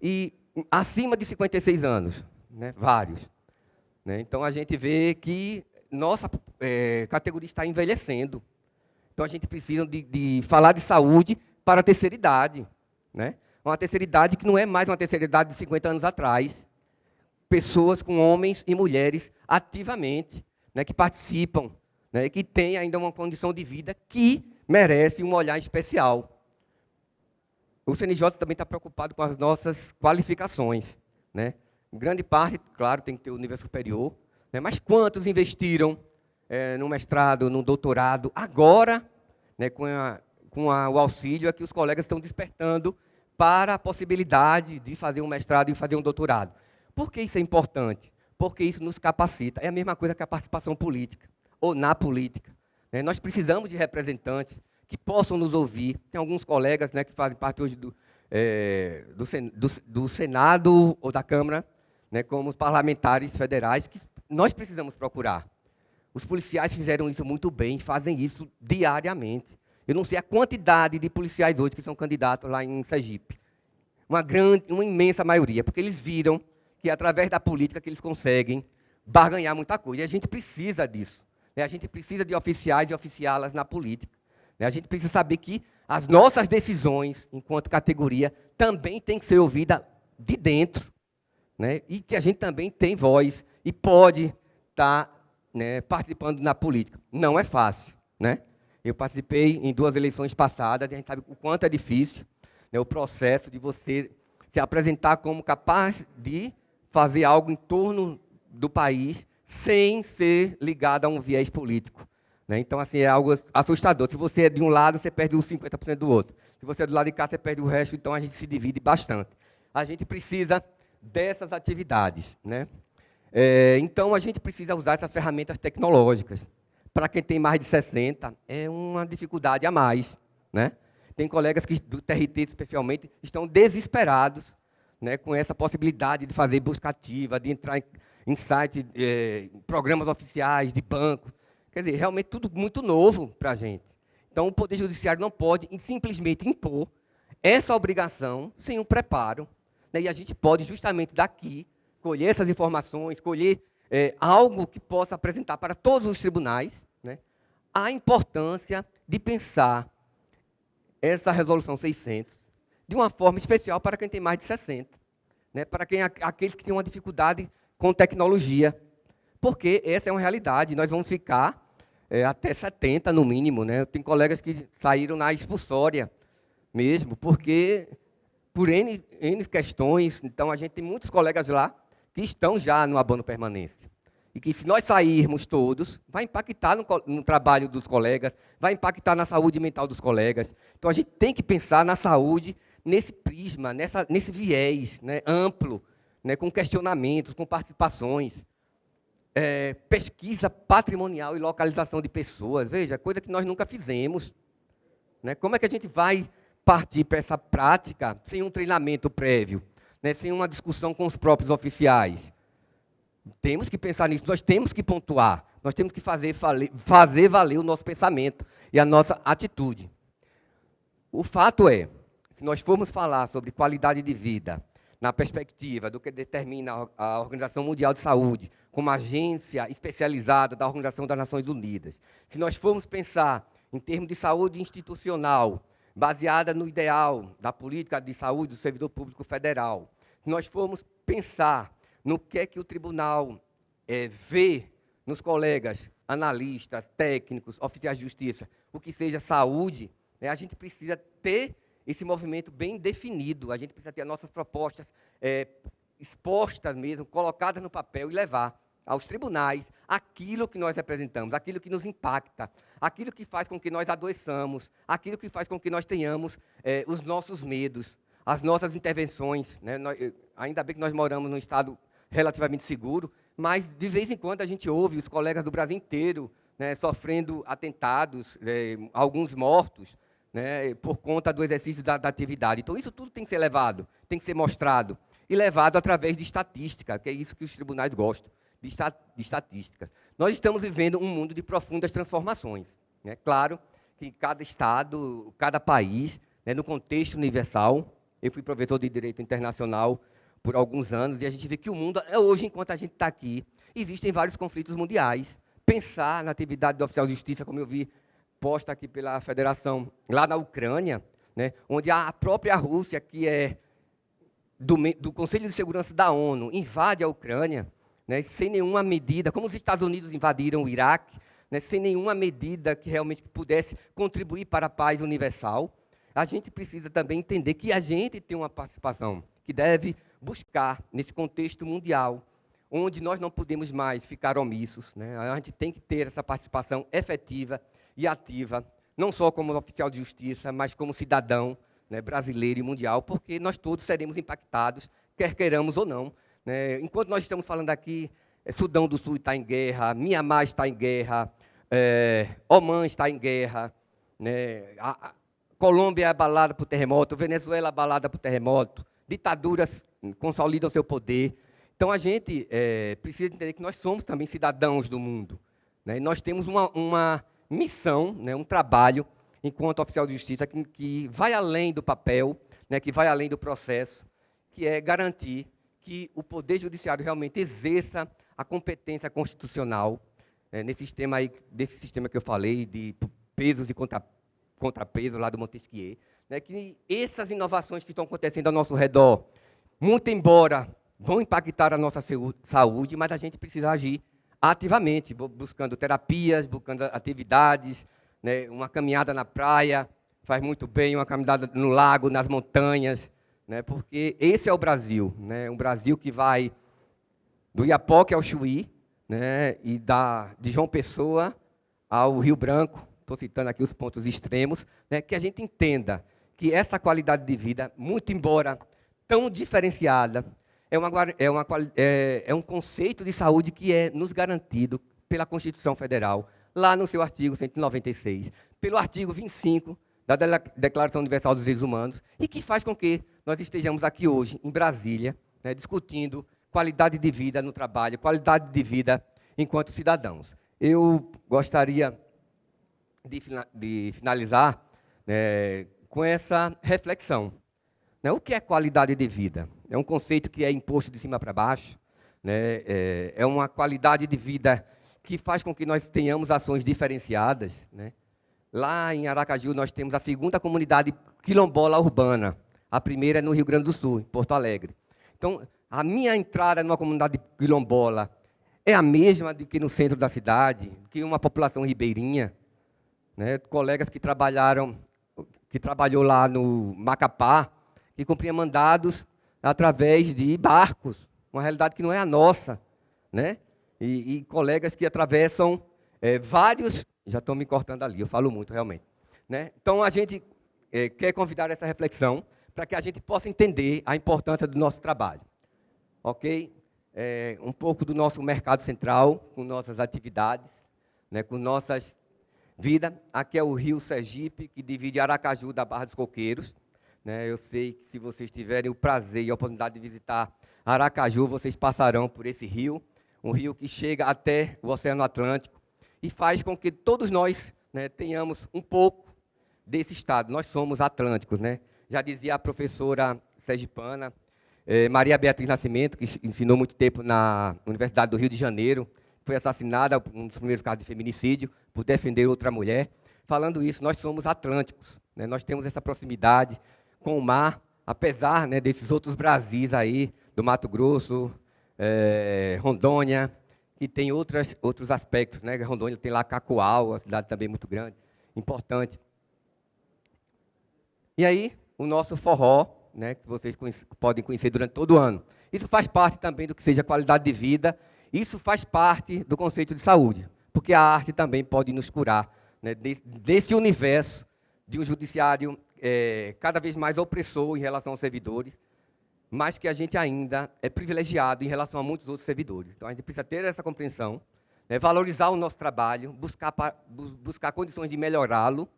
E acima de 56 anos, né, vários. Né, então, a gente vê que nossa categoria está envelhecendo. Então, a gente precisa de falar de saúde para a terceira idade. Né? Uma terceira idade que não é mais uma terceira idade de 50 anos atrás. Pessoas com homens e mulheres ativamente, né, que participam, né, que têm ainda uma condição de vida que merece um olhar especial. O CNJ também está preocupado com as nossas qualificações. Né? Em grande parte, claro, tem que ter o nível superior, né, mas quantos investiram no mestrado, no doutorado, agora, né, com o auxílio, é que os colegas estão despertando para a possibilidade de fazer um mestrado e fazer um doutorado. Por que isso é importante? Porque isso nos capacita. É a mesma coisa que a participação política, ou na política. Né? Nós precisamos de representantes que possam nos ouvir. Tem alguns colegas, né, que fazem parte hoje do Senado ou da Câmara, né, como os parlamentares federais, que nós precisamos procurar. Os policiais fizeram isso muito bem, fazem isso diariamente. Eu não sei a quantidade de policiais hoje que são candidatos lá em Sergipe. Uma imensa maioria, porque eles viram que, através da política, que eles conseguem barganhar muita coisa. E a gente precisa disso. Né? A gente precisa de oficiais e oficialas na política. Né? A gente precisa saber que as nossas decisões, enquanto categoria, também têm que ser ouvidas de dentro. Né? E que a gente também tem voz e pode estar, né, participando na política. Não é fácil. Né? Eu participei em 2 eleições passadas, e a gente sabe o quanto é difícil, né, o processo de você se apresentar como capaz de fazer algo em torno do país sem ser ligado a um viés político. Né? Então, assim, é algo assustador. Se você é de um lado, você perde os 50% do outro. Se você é do lado de cá, você perde o resto, então a gente se divide bastante. A gente precisa dessas atividades. Né? Então, a gente precisa usar essas ferramentas tecnológicas. Para quem tem mais de 60, é uma dificuldade a mais. Né? Tem colegas que, do TRT especialmente, estão desesperados, né, com essa possibilidade de fazer busca ativa, de entrar em site, programas oficiais, de banco. Quer dizer, realmente tudo muito novo para a gente. Então, o Poder Judiciário não pode simplesmente impor essa obrigação sem um preparo. Né? E a gente pode, justamente daqui, colher essas informações, colher algo que possa apresentar para todos os tribunais, né, a importância de pensar essa resolução 600 de uma forma especial para quem tem mais de 60, né, para aqueles que têm uma dificuldade com tecnologia, porque essa é uma realidade. Nós vamos ficar até 70 no mínimo. Né? Tem colegas que saíram na expulsória, mesmo, porque por N questões, então a gente tem muitos colegas lá que estão já no abono permanência. E que se nós sairmos todos, vai impactar no trabalho dos colegas, vai impactar na saúde mental dos colegas. Então a gente tem que pensar na saúde nesse prisma, nesse viés, né, amplo, né, com questionamentos, com participações. Pesquisa patrimonial e localização de pessoas, veja, coisa que nós nunca fizemos. Né? Como é que a gente vai partir para essa prática sem um treinamento prévio, né, sem uma discussão com os próprios oficiais? Temos que pensar nisso, nós temos que pontuar, nós temos que fazer valer o nosso pensamento e a nossa atitude. O fato é, se nós formos falar sobre qualidade de vida, na perspectiva do que determina a Organização Mundial de Saúde, como agência especializada da Organização das Nações Unidas, se nós formos pensar em termos de saúde institucional, baseada no ideal da política de saúde do servidor público federal, se nós formos pensar no que é que o tribunal vê nos colegas, analistas, técnicos, oficiais de justiça, o que seja saúde, né, a gente precisa ter esse movimento bem definido, a gente precisa ter as nossas propostas expostas mesmo, colocadas no papel e levar aos tribunais aquilo que nós representamos, aquilo que nos impacta, aquilo que faz com que nós adoeçamos, aquilo que faz com que nós tenhamos os nossos medos, as nossas intervenções. Né? Ainda bem que nós moramos num estado relativamente seguro, mas de vez em quando a gente ouve os colegas do Brasil inteiro, né, sofrendo atentados, alguns mortos, né, por conta do exercício da atividade. Então, isso tudo tem que ser levado, tem que ser mostrado, e levado através de estatística, que é isso que os tribunais gostam, de estatísticas. Nós estamos vivendo um mundo de profundas transformações. Né? Claro que cada estado, cada país, né, no contexto universal, eu fui professor de Direito Internacional por alguns anos, e a gente vê que o mundo, hoje, enquanto a gente está aqui, existem vários conflitos mundiais. Pensar na atividade do oficial de justiça, como eu vi posta aqui pela federação, lá na Ucrânia, né, onde a própria Rússia, que é do Conselho de Segurança da ONU, invade a Ucrânia, né, sem nenhuma medida, como os Estados Unidos invadiram o Iraque, né, sem nenhuma medida que realmente pudesse contribuir para a paz universal. A gente precisa também entender que a gente tem uma participação que deve buscar, nesse contexto mundial, onde nós não podemos mais ficar omissos. Né? A gente tem que ter essa participação efetiva e ativa, não só como oficial de justiça, mas como cidadão, né, brasileiro e mundial, porque nós todos seremos impactados, quer queiramos ou não. Né? Enquanto nós estamos falando aqui, Sudão do Sul está em guerra, Mianmar está em guerra, Omã está em guerra, né? A Colômbia é abalada por terremoto, Venezuela é abalada por terremoto, ditaduras consolidam seu poder. Então, a gente precisa entender que nós somos também cidadãos do mundo. Né? E nós temos uma missão, né, um trabalho, enquanto oficial de justiça, que vai além do papel, né, que vai além do processo, que é garantir que o Poder Judiciário realmente exerça a competência constitucional, desse sistema que eu falei, de pesos e contrapesos lá do Montesquieu, né, que essas inovações que estão acontecendo ao nosso redor, muito embora vão impactar a nossa saúde, mas a gente precisa agir ativamente, buscando terapias, buscando atividades, né, uma caminhada na praia faz muito bem, uma caminhada no lago, nas montanhas, né, porque esse é o Brasil, né, um Brasil que vai do Iapoque ao Chuí, né, e de João Pessoa ao Rio Branco, estou citando aqui os pontos extremos, né, que a gente entenda que essa qualidade de vida, muito embora tão diferenciada, é um conceito de saúde que é nos garantido pela Constituição Federal, lá no seu artigo 196, pelo artigo 25 da Declaração Universal dos Direitos Humanos, e que faz com que nós estejamos aqui hoje, em Brasília, né, discutindo qualidade de vida no trabalho, qualidade de vida enquanto cidadãos. Eu gostaria de finalizar com essa reflexão. Né? O que é qualidade de vida? É um conceito que é imposto de cima para baixo, né? É uma qualidade de vida que faz com que nós tenhamos ações diferenciadas. Né? Lá em Aracaju, nós temos a segunda comunidade quilombola urbana. A primeira é no Rio Grande do Sul, em Porto Alegre. Então, a minha entrada numa comunidade quilombola é a mesma do que no centro da cidade, que uma população ribeirinha. Né? Colegas que que trabalhou lá no Macapá, que cumpria mandados através de barcos, uma realidade que não é a nossa, né? E colegas que atravessam vários... Já estão me cortando ali, eu falo muito, realmente. Né? Então, a gente quer convidar essa reflexão para que a gente possa entender a importância do nosso trabalho. Ok? Um pouco do nosso mercado central, com nossas atividades, né, com nossas vidas. Aqui é o Rio Sergipe, que divide Aracaju da Barra dos Coqueiros. Né? Eu sei que se vocês tiverem o prazer e a oportunidade de visitar Aracaju, vocês passarão por esse rio, um rio que chega até o Oceano Atlântico e faz com que todos nós, né, tenhamos um pouco desse estado. Nós somos atlânticos, né? Já dizia a professora sergipana, Maria Beatriz Nascimento, que ensinou muito tempo na Universidade do Rio de Janeiro, foi assassinada, um dos primeiros casos de feminicídio, por defender outra mulher. Falando isso, nós somos atlânticos, né? Nós temos essa proximidade com o mar, apesar, né, desses outros Brasis aí, do Mato Grosso, Rondônia, que tem outros aspectos, né? Rondônia tem lá Cacoal, uma cidade também muito grande, importante. E aí, o nosso forró, né, que vocês podem conhecer durante todo o ano. Isso faz parte também do que seja qualidade de vida, isso faz parte do conceito de saúde, porque a arte também pode nos curar, né, desse universo de um judiciário cada vez mais opressor em relação aos servidores, mas que a gente ainda é privilegiado em relação a muitos outros servidores. Então, a gente precisa ter essa compreensão, né, valorizar o nosso trabalho, buscar condições de melhorá-lo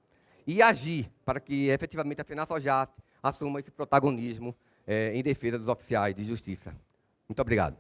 e agir para que, efetivamente, a FENASOJAF assuma esse protagonismo em defesa dos oficiais de justiça. Muito obrigado.